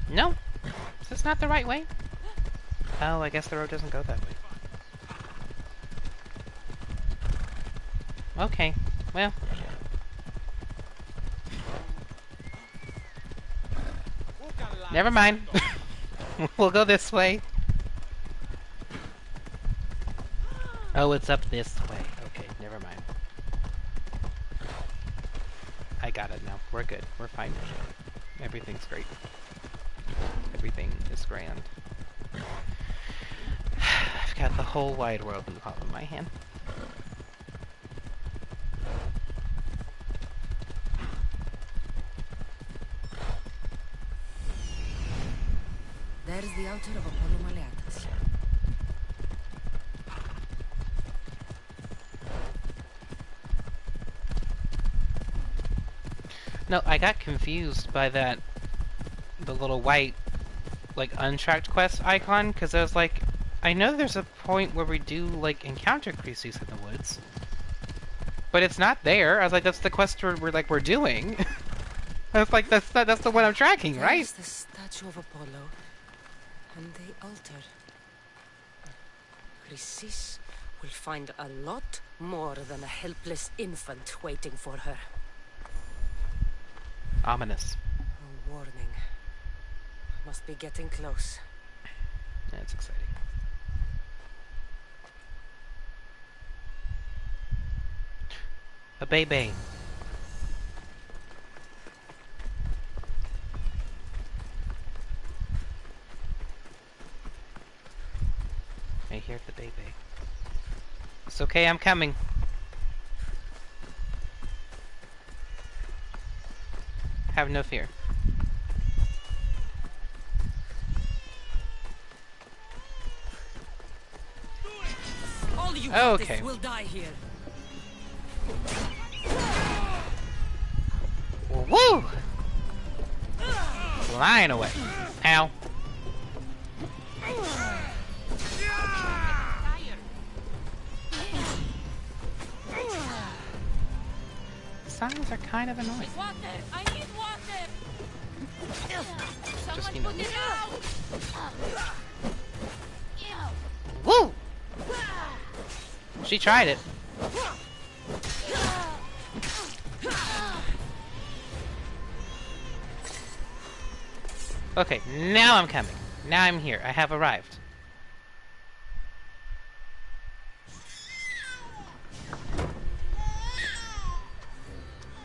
No? Is this not the right way? Oh, I guess the road doesn't go that way. Okay, well. Never mind. We'll go this way. Oh, it's up this way. Okay, never mind. I got it now. We're good. We're fine. Everything's great. Everything is grand. I've got the whole wide world in the palm of my hand. There's the altar of Apollo Maleatas. No, I got confused by that, the little white, like, untracked quest icon, because I was like, I know there's a point where we do, like, encounter Chrysis in the woods, but it's not there. I was like, that's the quest we're doing. I was like, that's the one I'm tracking, right? There's the statue of Apollo and the altar. Chrysis will find a lot more than a helpless infant waiting for her. Ominous. A warning. Must be getting close. That's exciting. A baby. I hear the baby. It's okay, I'm coming. Have no fear. All you Okay. will die here. Woo! Flying away. Ow. Sounds are kind of annoying. Water! I need water! Just, Someone you know. put it out! Woo! She tried it. Okay, now I'm coming. Now I'm here. I have arrived.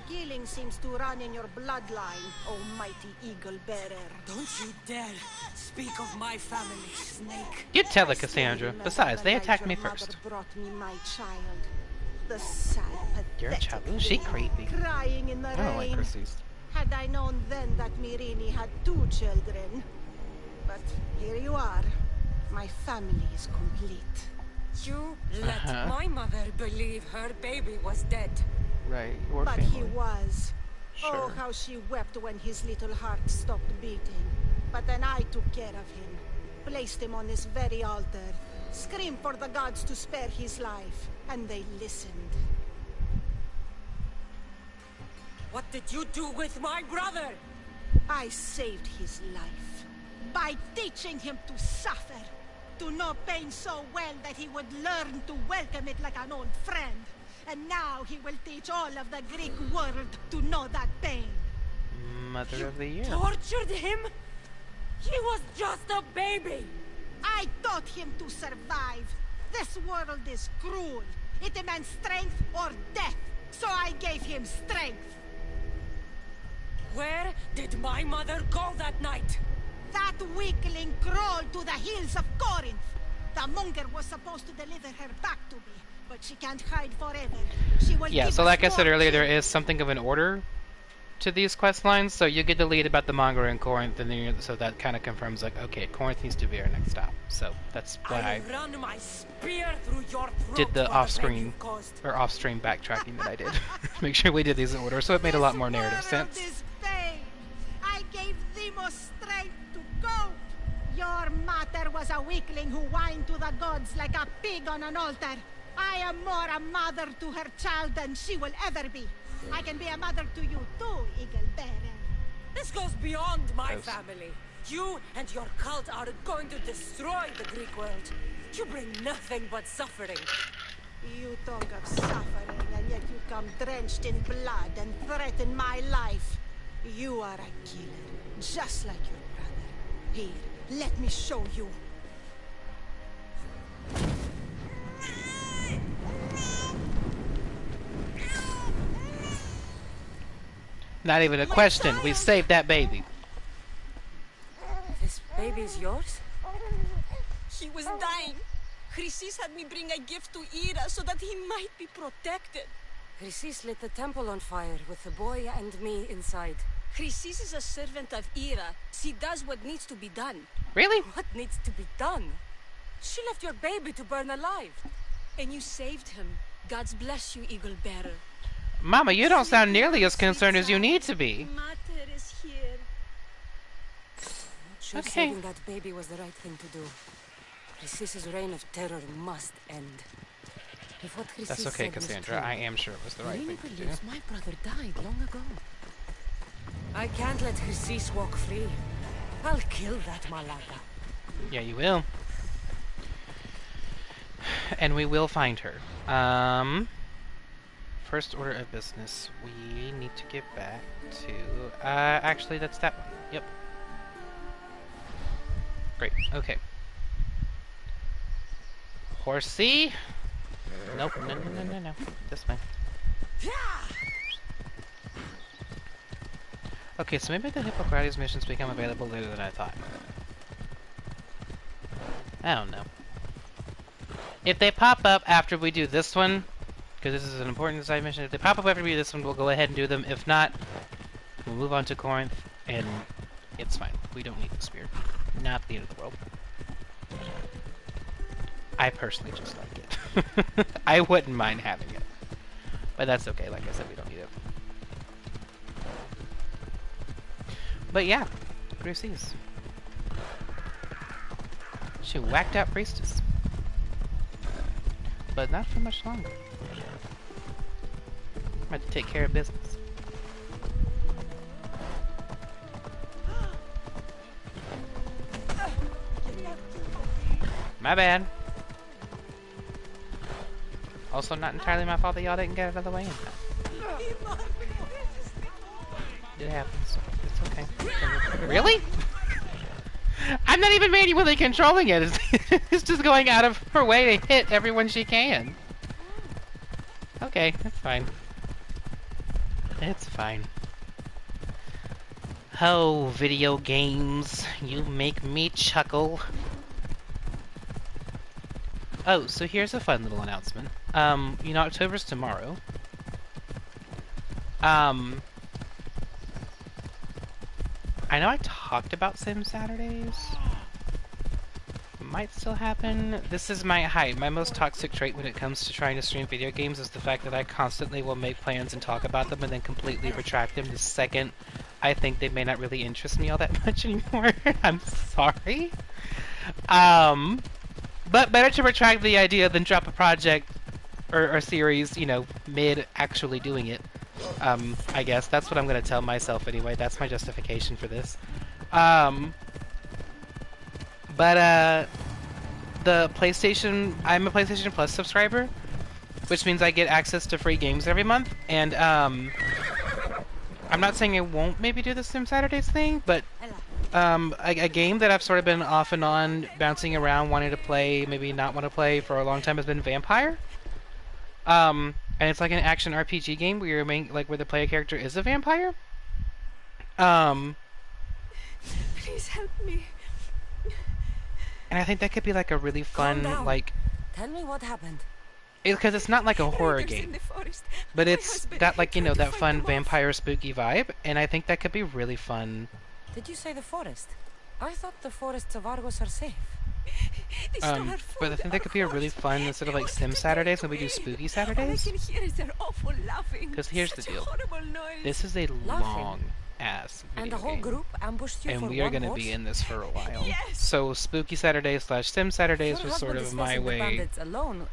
Killing seems to run in your bloodline, almighty eagle bearer. Don't you dare speak of my family, snake. You tell her, Cassandra. Besides, they attacked me Your mother first. brought me my child. The sad, Your pathetic child? Ooh, she thing, creepy. crying in the I don't like rain. Chrissy's. Had I known then that Mirini had 2 children. But here you are. My family is complete. You let my mother believe her baby was dead. Right, your But family. he was. Sure. Oh, how she wept when his little heart stopped beating. But then I took care of him. Placed him on this very altar. Screamed for the gods to spare his life. And they listened. What did you do with my brother? I saved his life. By teaching him to suffer. To know pain so well that he would learn to welcome it like an old friend. And now he will teach all of the Greek world to know that pain. Mother of the Year. Tortured him? He was just a baby. I taught him to survive. This world is cruel. It demands strength or death. So I gave him strength. Where did my mother go that night? That weakling crawled to the hills of Corinth. The monger was supposed to deliver her back to me, but she can't hide forever. She will Yeah, give so us like I said more earlier, there children. is something of an order to these quest lines. So you get to lead about the monger in Corinth, and then so that kind of confirms like, okay, Corinth needs to be our next stop. So that's why I run my spear through your throat did the for off-screen pain you've caused. or off-stream backtracking that I did. Make sure we did these in order, so it made a lot more narrative This sense. world is pain. I gave thee more strength to cope. Your mother was a weakling who whined to the gods like a pig on an altar. I am more a mother to her child than she will ever be. I can be a mother to you too, Eagle Bearer. This goes beyond my Yes. family. You and your cult are going to destroy the Greek world. You bring nothing but suffering. You talk of suffering, and yet you come drenched in blood and threaten my life. You are a killer, just like your brother. Here, let me show you. Not even a question. We saved that baby. This baby's yours? He was dying. Chrysis had me bring a gift to Ira so that he might be protected. Chrysis lit the temple on fire with the boy and me inside. Chrysis is a servant of Ira. She does what needs to be done. Really? What needs to be done? She left your baby to burn alive. And you saved him. God's bless you, Eagle Bearer. Mama, you don't sound nearly as concerned as you need to be. Mater is here. Not sure Okay. saving that baby was the right thing to do. Chrysis's reign of terror must end. If what Chrysis That's okay, said was Cassandra. true, I am sure it was the right Irene thing to do. believes my brother died long ago. I can't let Chrysis walk free. I'll kill that malaka. Yeah, you will. And we will find her. First order of business. We need to get back to... actually, that's that one. Yep. Great. Okay. Horsey. Nope. No. This way. Okay, so maybe the Hippocrates missions become available later than I thought. I don't know. If they pop up after we do this one, because this is an important side mission, if they pop up after we do this one, we'll go ahead and do them. If not, we'll move on to Corinth, and it's fine. We don't need the spear. Not the end of the world. I personally just like it. I wouldn't mind having it. But that's okay. Like I said, we don't need it. But yeah, Cruces. She whacked out Priestess. But not for much longer. I'm about to take care of business. My bad. Also not entirely my fault that y'all didn't get out of the way in time. It happens. It's okay. Really? I'm not even manually controlling it. It's just going out of her way to hit everyone she can. Okay, that's fine. It's fine. Oh, video games. You make me chuckle. Oh, so here's a fun little announcement. You know, October's tomorrow. I know I talked about Sim Saturdays. It might still happen. This is my most toxic trait when it comes to trying to stream video games is the fact that I constantly will make plans and talk about them and then completely retract them the second I think they may not really interest me all that much anymore. I'm sorry. But better to retract the idea than drop a project or a series, you know, mid actually doing it. I guess that's what I'm gonna tell myself anyway. That's my justification for this. The PlayStation, I'm a PlayStation Plus subscriber, which means I get access to free games every month, and I'm not saying I won't maybe do the Sim Saturdays thing, but a game that I've sort of been off and on bouncing around wanting to play, maybe not want to play for a long time has been Vampire. And it's like an action RPG game where your where the player character is a vampire. Please help me. And I think that could be like a really fun, like... Tell me what happened. Because it's not like a horror game, but it's got like, you know, that fun vampire spooky vibe, and I think that could be really fun. Did you say the forest? I thought the forests of Argos are safe. But I think that could be a really fun instead of like Sim Saturdays when we do Spooky Saturdays. Because here's the deal. This is a long ass video and the whole game. Group ambushed you And for we are one going to horse? be in this for a while. Yes. So Spooky Saturdays / Sim Saturdays Your was sort husband of is my facing the way bandits alone.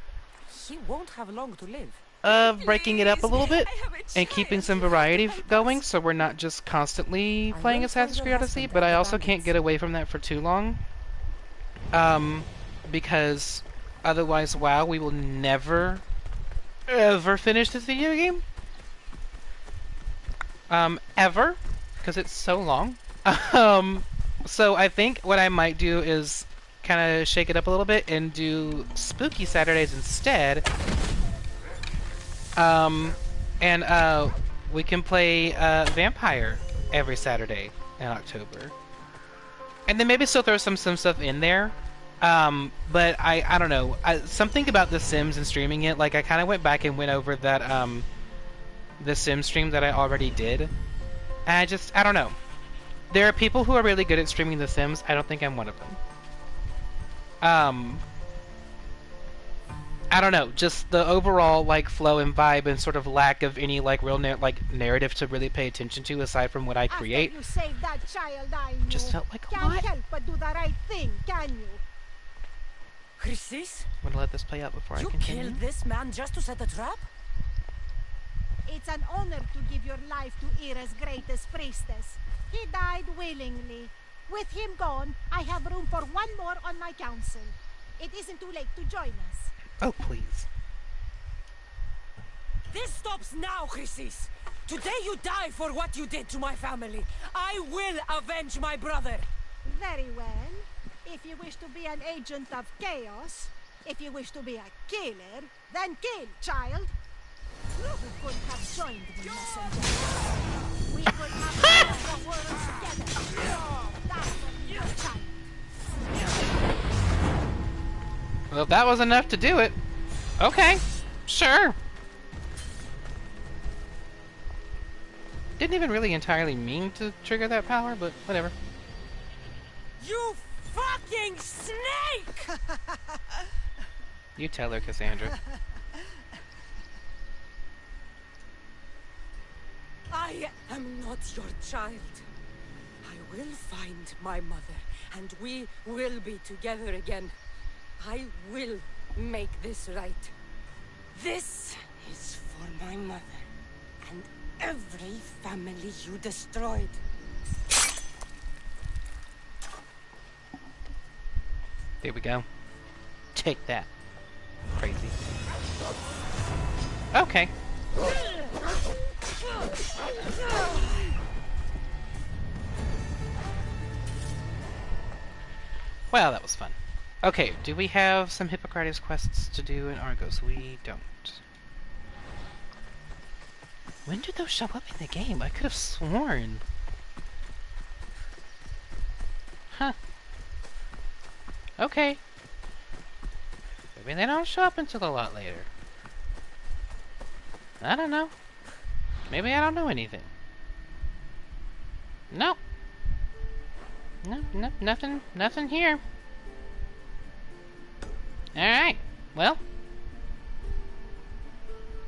He won't have long to live. of breaking it up a little bit and keeping some variety going, so we're not just constantly playing Assassin's Creed Odyssey, but I also can't get away from that for too long. Because otherwise, wow, we will never, ever finish this video game. Ever. Because it's so long. So I think what I might do is kind of shake it up a little bit and do Spooky Saturdays instead. We can play Vampire every Saturday in October. And then maybe still throw some stuff in there. But I don't know. Something about The Sims and streaming it, like I kind of went back and went over that, The Sims stream that I already did. And I don't know. There are people who are really good at streaming The Sims. I don't think I'm one of them. I don't know, just the overall like flow and vibe and sort of lack of any like real narrative to really pay attention to aside from what I create. After you saved that child, I knew. Just felt like a Can't lot. help but do the right thing, can you? Chrysis? I'm gonna let this play out before I You continue. killed this man just to set a trap? It's an honor to give your life to Ira's greatest priestess. He died willingly. With him gone, I have room for one more on my council. It isn't too late to join us. Oh, please. This stops now, Chrysis! Today you die for what you did to my family. I will avenge my brother! Very well. If you wish to be an agent of chaos, if you wish to be a killer, then kill, child. We could have joined the messenger. We could have brought the worlds together. That's what you child. Well, if that was enough to do it. Okay, sure. Didn't even really entirely mean to trigger that power, but whatever. You fucking snake! You tell her, Cassandra. I am not your child. I will find my mother, and we will be together again. I will make this right. This is for my mother, and every family you destroyed. There we go. Take that. Crazy. Okay. Well, that was fun. Okay, do we have some Hippocrates quests to do in Argos? We don't. When did those show up in the game? I could have sworn. Huh. Okay. Maybe they don't show up until a lot later. I don't know. Maybe I don't know anything. No. No, nothing here. Alright, well.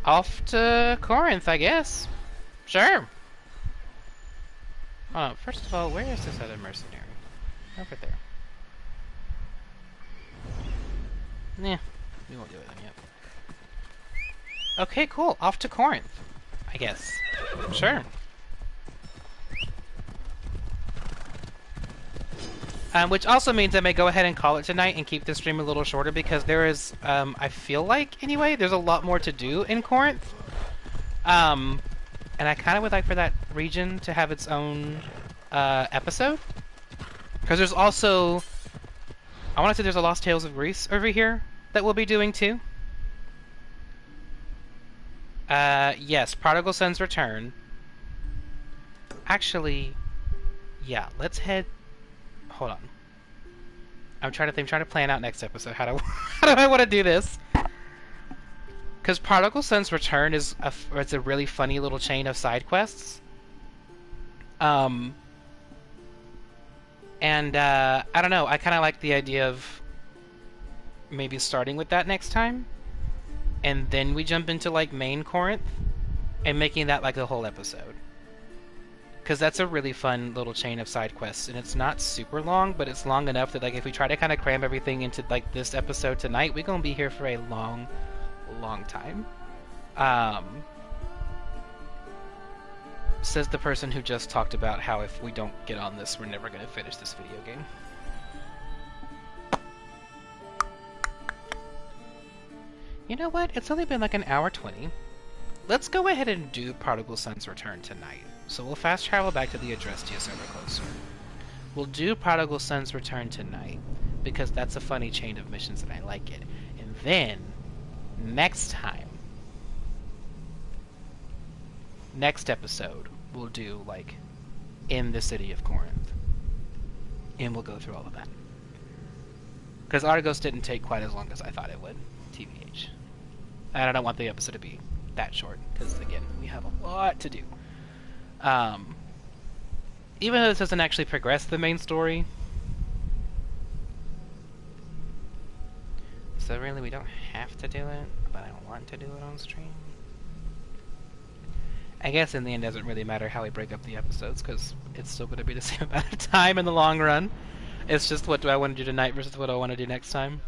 Off to Corinth, I guess. Sure. Oh, first of all, where is this other mercenary? Over there. Nah, we won't do it then yet. Okay, cool. Off to Corinth, I guess. Sure. Which also means I may go ahead and call it tonight and keep the stream a little shorter because there is, I feel like, anyway, there's a lot more to do in Corinth. And I kind of would like for that region to have its own episode. Because there's also, I want to say there's a Lost Tales of Greece over here that we'll be doing too. Yes, Prodigal Son's Return. Actually, yeah, let's head... Hold on. I'm trying to plan out next episode. How do I want to do this? Because Prodigal Son's Return is it's a really funny little chain of side quests. And I don't know. I kind of like the idea of maybe starting with that next time, and then we jump into like main Corinth and making that like a whole episode. Because that's a really fun little chain of side quests, and it's not super long, but it's long enough that like if we try to kind of cram everything into like this episode tonight, we're gonna be here for a long time. Says the person who just talked about how if we don't get on this, we're never gonna finish this video game. You know what? It's only been like an hour 20. Let's go ahead and do Prodigal Son's Return tonight. So we'll fast travel back to the Adrestia server closer. We'll do Prodigal Son's Return tonight, because that's a funny chain of missions and I like it. And then, next time, next episode, we'll do, like, in the city of Corinth. And we'll go through all of that. Because Argos didn't take quite as long as I thought it would, TBH. And I don't want the episode to be that short, because, again, we have a lot to do. Even though this doesn't actually progress the main story. So really we don't have to do it, but I want to do it on stream. I guess in the end it doesn't really matter how we break up the episodes, because it's still going to be the same amount of time in the long run. It's just what do I want to do tonight versus what I want to do next time.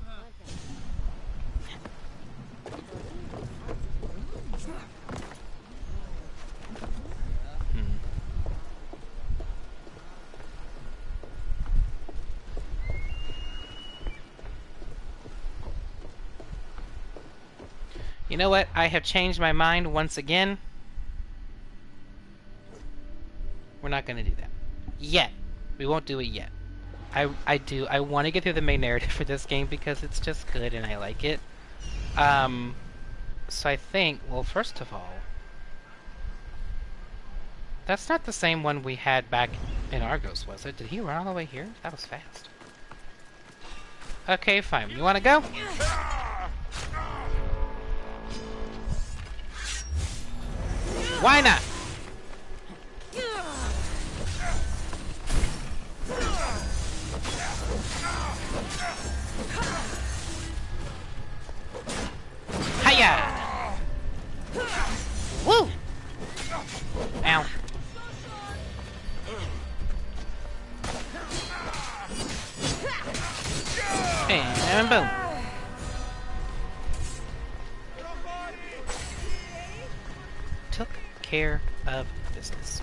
You know what? I have changed my mind once again. We're not going to do that. Yet. We won't do it yet. I do. I want to get through the main narrative for this game because it's just good and I like it. So I think, well, first of all, that's not the same one we had back in Argos, was it? Did he run all the way here? That was fast. Okay, fine. You want to go? Why not? Hiya! Woo! Ow. And boom. Took care of business.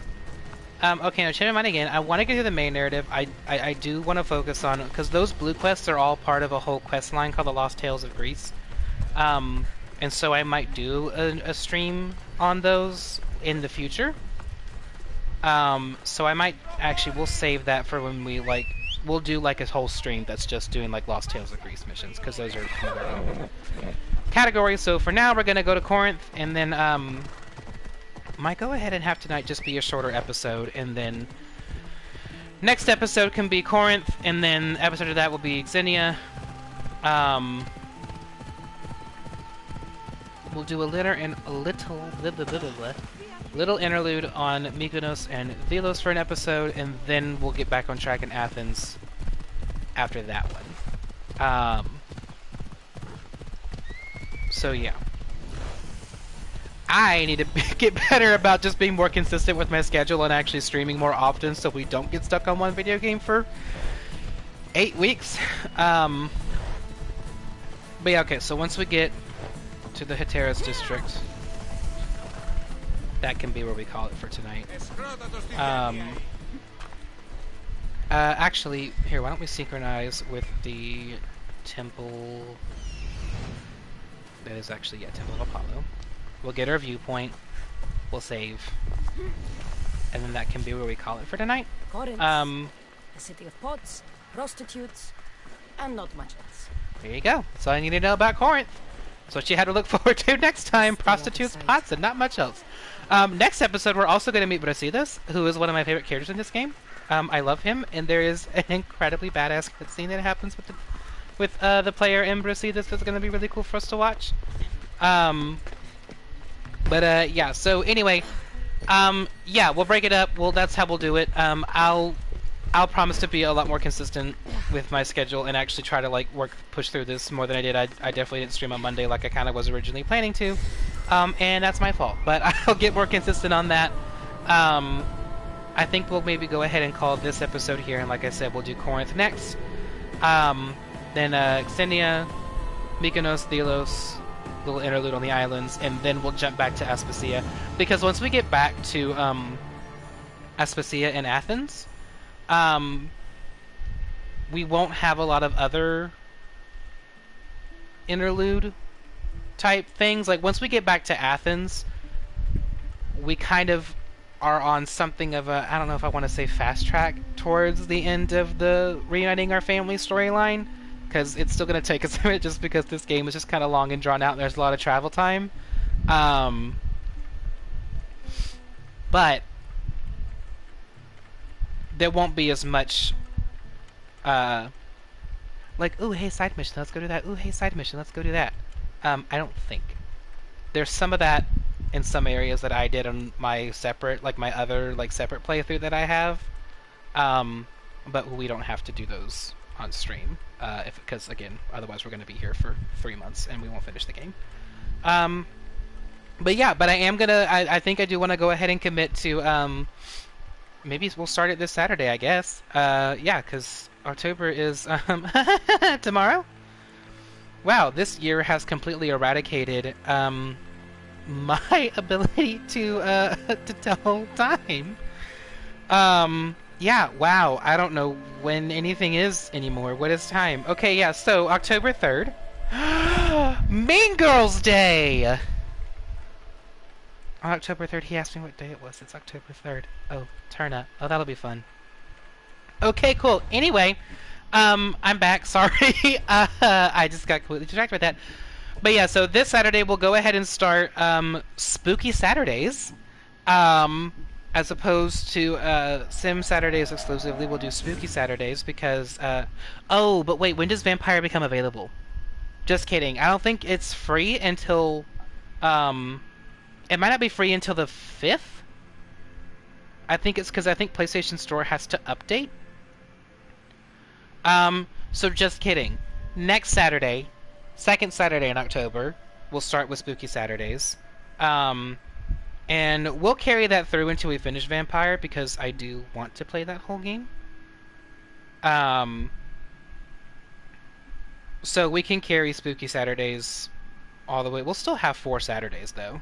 Okay, now change my mind again. I want to get to the main narrative. I do want to focus on, because those blue quests are all part of a whole quest line called the Lost Tales of Greece. And so I might do a stream on those in the future. So I might actually, we'll save that for when we we'll do like a whole stream that's just doing like Lost Tales of Greece missions, because those are kind of their own category. So for now, we're gonna go to Corinth, and then might go ahead and have tonight just be a shorter episode, and then next episode can be Corinth, and then episode of that will be Xenia. We'll do a little interlude on Mykonos and Delos for an episode, and then we'll get back on track in Athens after that one. So yeah. I need to get better about just being more consistent with my schedule and actually streaming more often so we don't get stuck on one video game for 8 weeks. But yeah, okay, so once we get to the Hateras district, that can be where we call it for tonight. Actually, here, why don't we synchronize with the temple? That is actually, yeah, Temple of Apollo. We'll get our viewpoint, we'll save, and then that can be where we call it for tonight. Corinth, a city of pots, prostitutes, and not much else. There you go. That's all I need to know about Corinth. That's what you had to look forward to next time. Prostitutes, pots, and not much else. Next episode, we're also going to meet Brasidas, who is one of my favorite characters in this game. I love him, and there is an incredibly badass cutscene that happens with the player in Brasidas that's going to be really cool for us to watch. But yeah, so anyway, yeah, we'll break it up. Well, that's how we'll do it. I'll promise to be a lot more consistent with my schedule and actually try to push through this more than I did. I definitely didn't stream on Monday like I kind of was originally planning to, and that's my fault. But I'll get more consistent on that. I think we'll maybe go ahead and call this episode here, and like I said, we'll do Corinth next. Then Xenia, Mykonos, Delos, little interlude on the islands, and then we'll jump back to Aspasia, because once we get back to Aspasia and Athens, we won't have a lot of other interlude type things. Like once we get back to Athens, we kind of are on something of a, I don't know if I want to say fast track towards the end of the reuniting our family storyline, because it's still going to take us a minute just because this game is just kind of long and drawn out and there's a lot of travel time. But there won't be as much like, ooh, hey, side mission, let's go do that. Ooh, hey, side mission, let's go do that. I don't think. There's some of that in some areas that I did on my separate, my other, separate playthrough that I have. But we don't have to do those on stream. Because, again, otherwise we're going to be here for 3 months and we won't finish the game. But yeah, but I am going to, I think I do want to go ahead and commit to, maybe we'll start it this Saturday, I guess. Yeah, because October is tomorrow. Wow, this year has completely eradicated my ability to tell time. Yeah, wow, I don't know when anything is anymore. What is time? Okay, yeah, so October 3rd. Mean Girls Day! On October 3rd, he asked me what day it was. It's October 3rd. Oh, turn up. Oh, that'll be fun. Okay, cool. Anyway, I'm back. Sorry, I just got completely distracted with that. But yeah, so this Saturday we'll go ahead and start Spooky Saturdays. Um, as opposed to Sim Saturdays exclusively, we'll do Spooky Saturdays because. Oh, but wait, when does Vampire become available? Just kidding. I don't think it's free until. It might not be free until the 5th. I think it's because I think PlayStation Store has to update. So just kidding. Next Saturday, second Saturday in October, we'll start with Spooky Saturdays. And we'll carry that through until we finish Vampire because I do want to play that whole game. So we can carry Spooky Saturdays all the way. We'll still have 4 Saturdays though,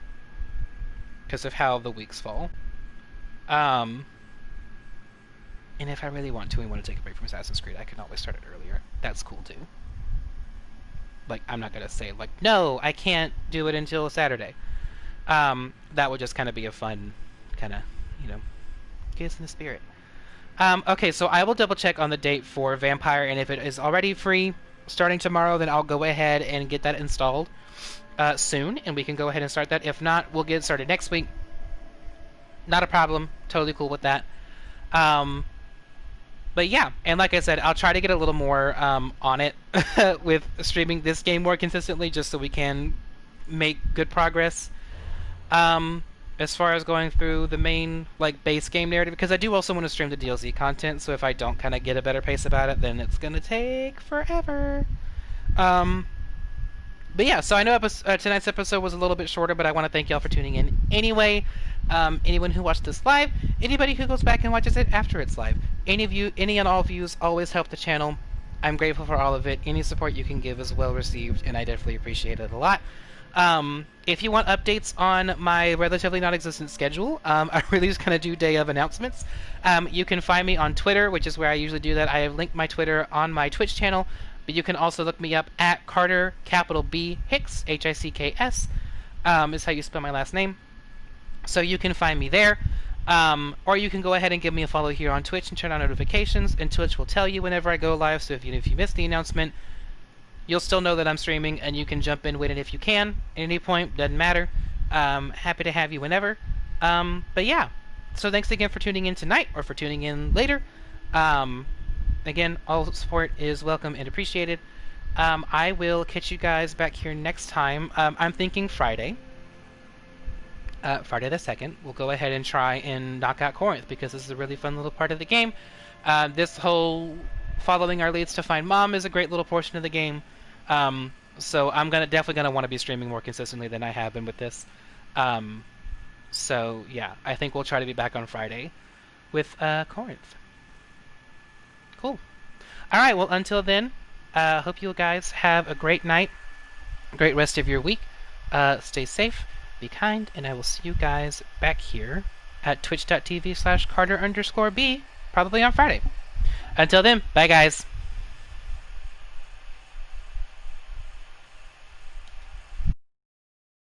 because of how the weeks fall. And if I really want to and want to take a break from Assassin's Creed, I can always start it earlier. That's cool too. Like, I'm not gonna say like, no, I can't do it until Saturday. That would just kind of be a fun, kind of, get us in the spirit. Okay, so I will double check on the date for Vampire, and if it is already free starting tomorrow, then I'll go ahead and get that installed soon, and we can go ahead and start that. If not, we'll get started next week. Not a problem. Totally cool with that. But yeah, and like I said, I'll try to get a little more on it with streaming this game more consistently, just so we can make good progress. As far as going through the main base game narrative, because I do also want to stream the DLC content, so if I don't kind of get a better pace about it, then it's gonna take forever. But yeah, so I know tonight's episode was a little bit shorter, but I want to thank y'all for tuning in anyway. Anyone who watched this live, anybody who goes back and watches it after it's live, any and all views always help the channel. I'm grateful for all of it. Any support you can give is well received, and I definitely appreciate it a lot. If you want updates on my relatively non-existent schedule, I really just kind of do day of announcements. You can find me on Twitter, which is where I usually do that. I have linked my Twitter on my Twitch channel, but you can also look me up at Carter, capital B, Hicks, Hicks, is how you spell my last name. So you can find me there. Or you can go ahead and give me a follow here on Twitch and turn on notifications, and Twitch will tell you whenever I go live, so if you miss the announcement, you'll still know that I'm streaming, and you can jump in with it if you can, at any point, doesn't matter. Happy to have you whenever. But yeah, so thanks again for tuning in tonight, or for tuning in later. Again, all support is welcome and appreciated. I will catch you guys back here next time. I'm thinking Friday. Friday the 2nd. We'll go ahead and try and knock out Corinth, because this is a really fun little part of the game. This whole following our leads to find Mom is a great little portion of the game. So I'm definitely gonna want to be streaming more consistently than I have been with this. So yeah, I think we'll try to be back on Friday with Corinth. Cool. All right. Well, until then, hope you guys have a great night, great rest of your week. Stay safe, be kind, and I will see you guys back here at twitch.tv/Carter_B, probably on Friday. Until then, bye guys.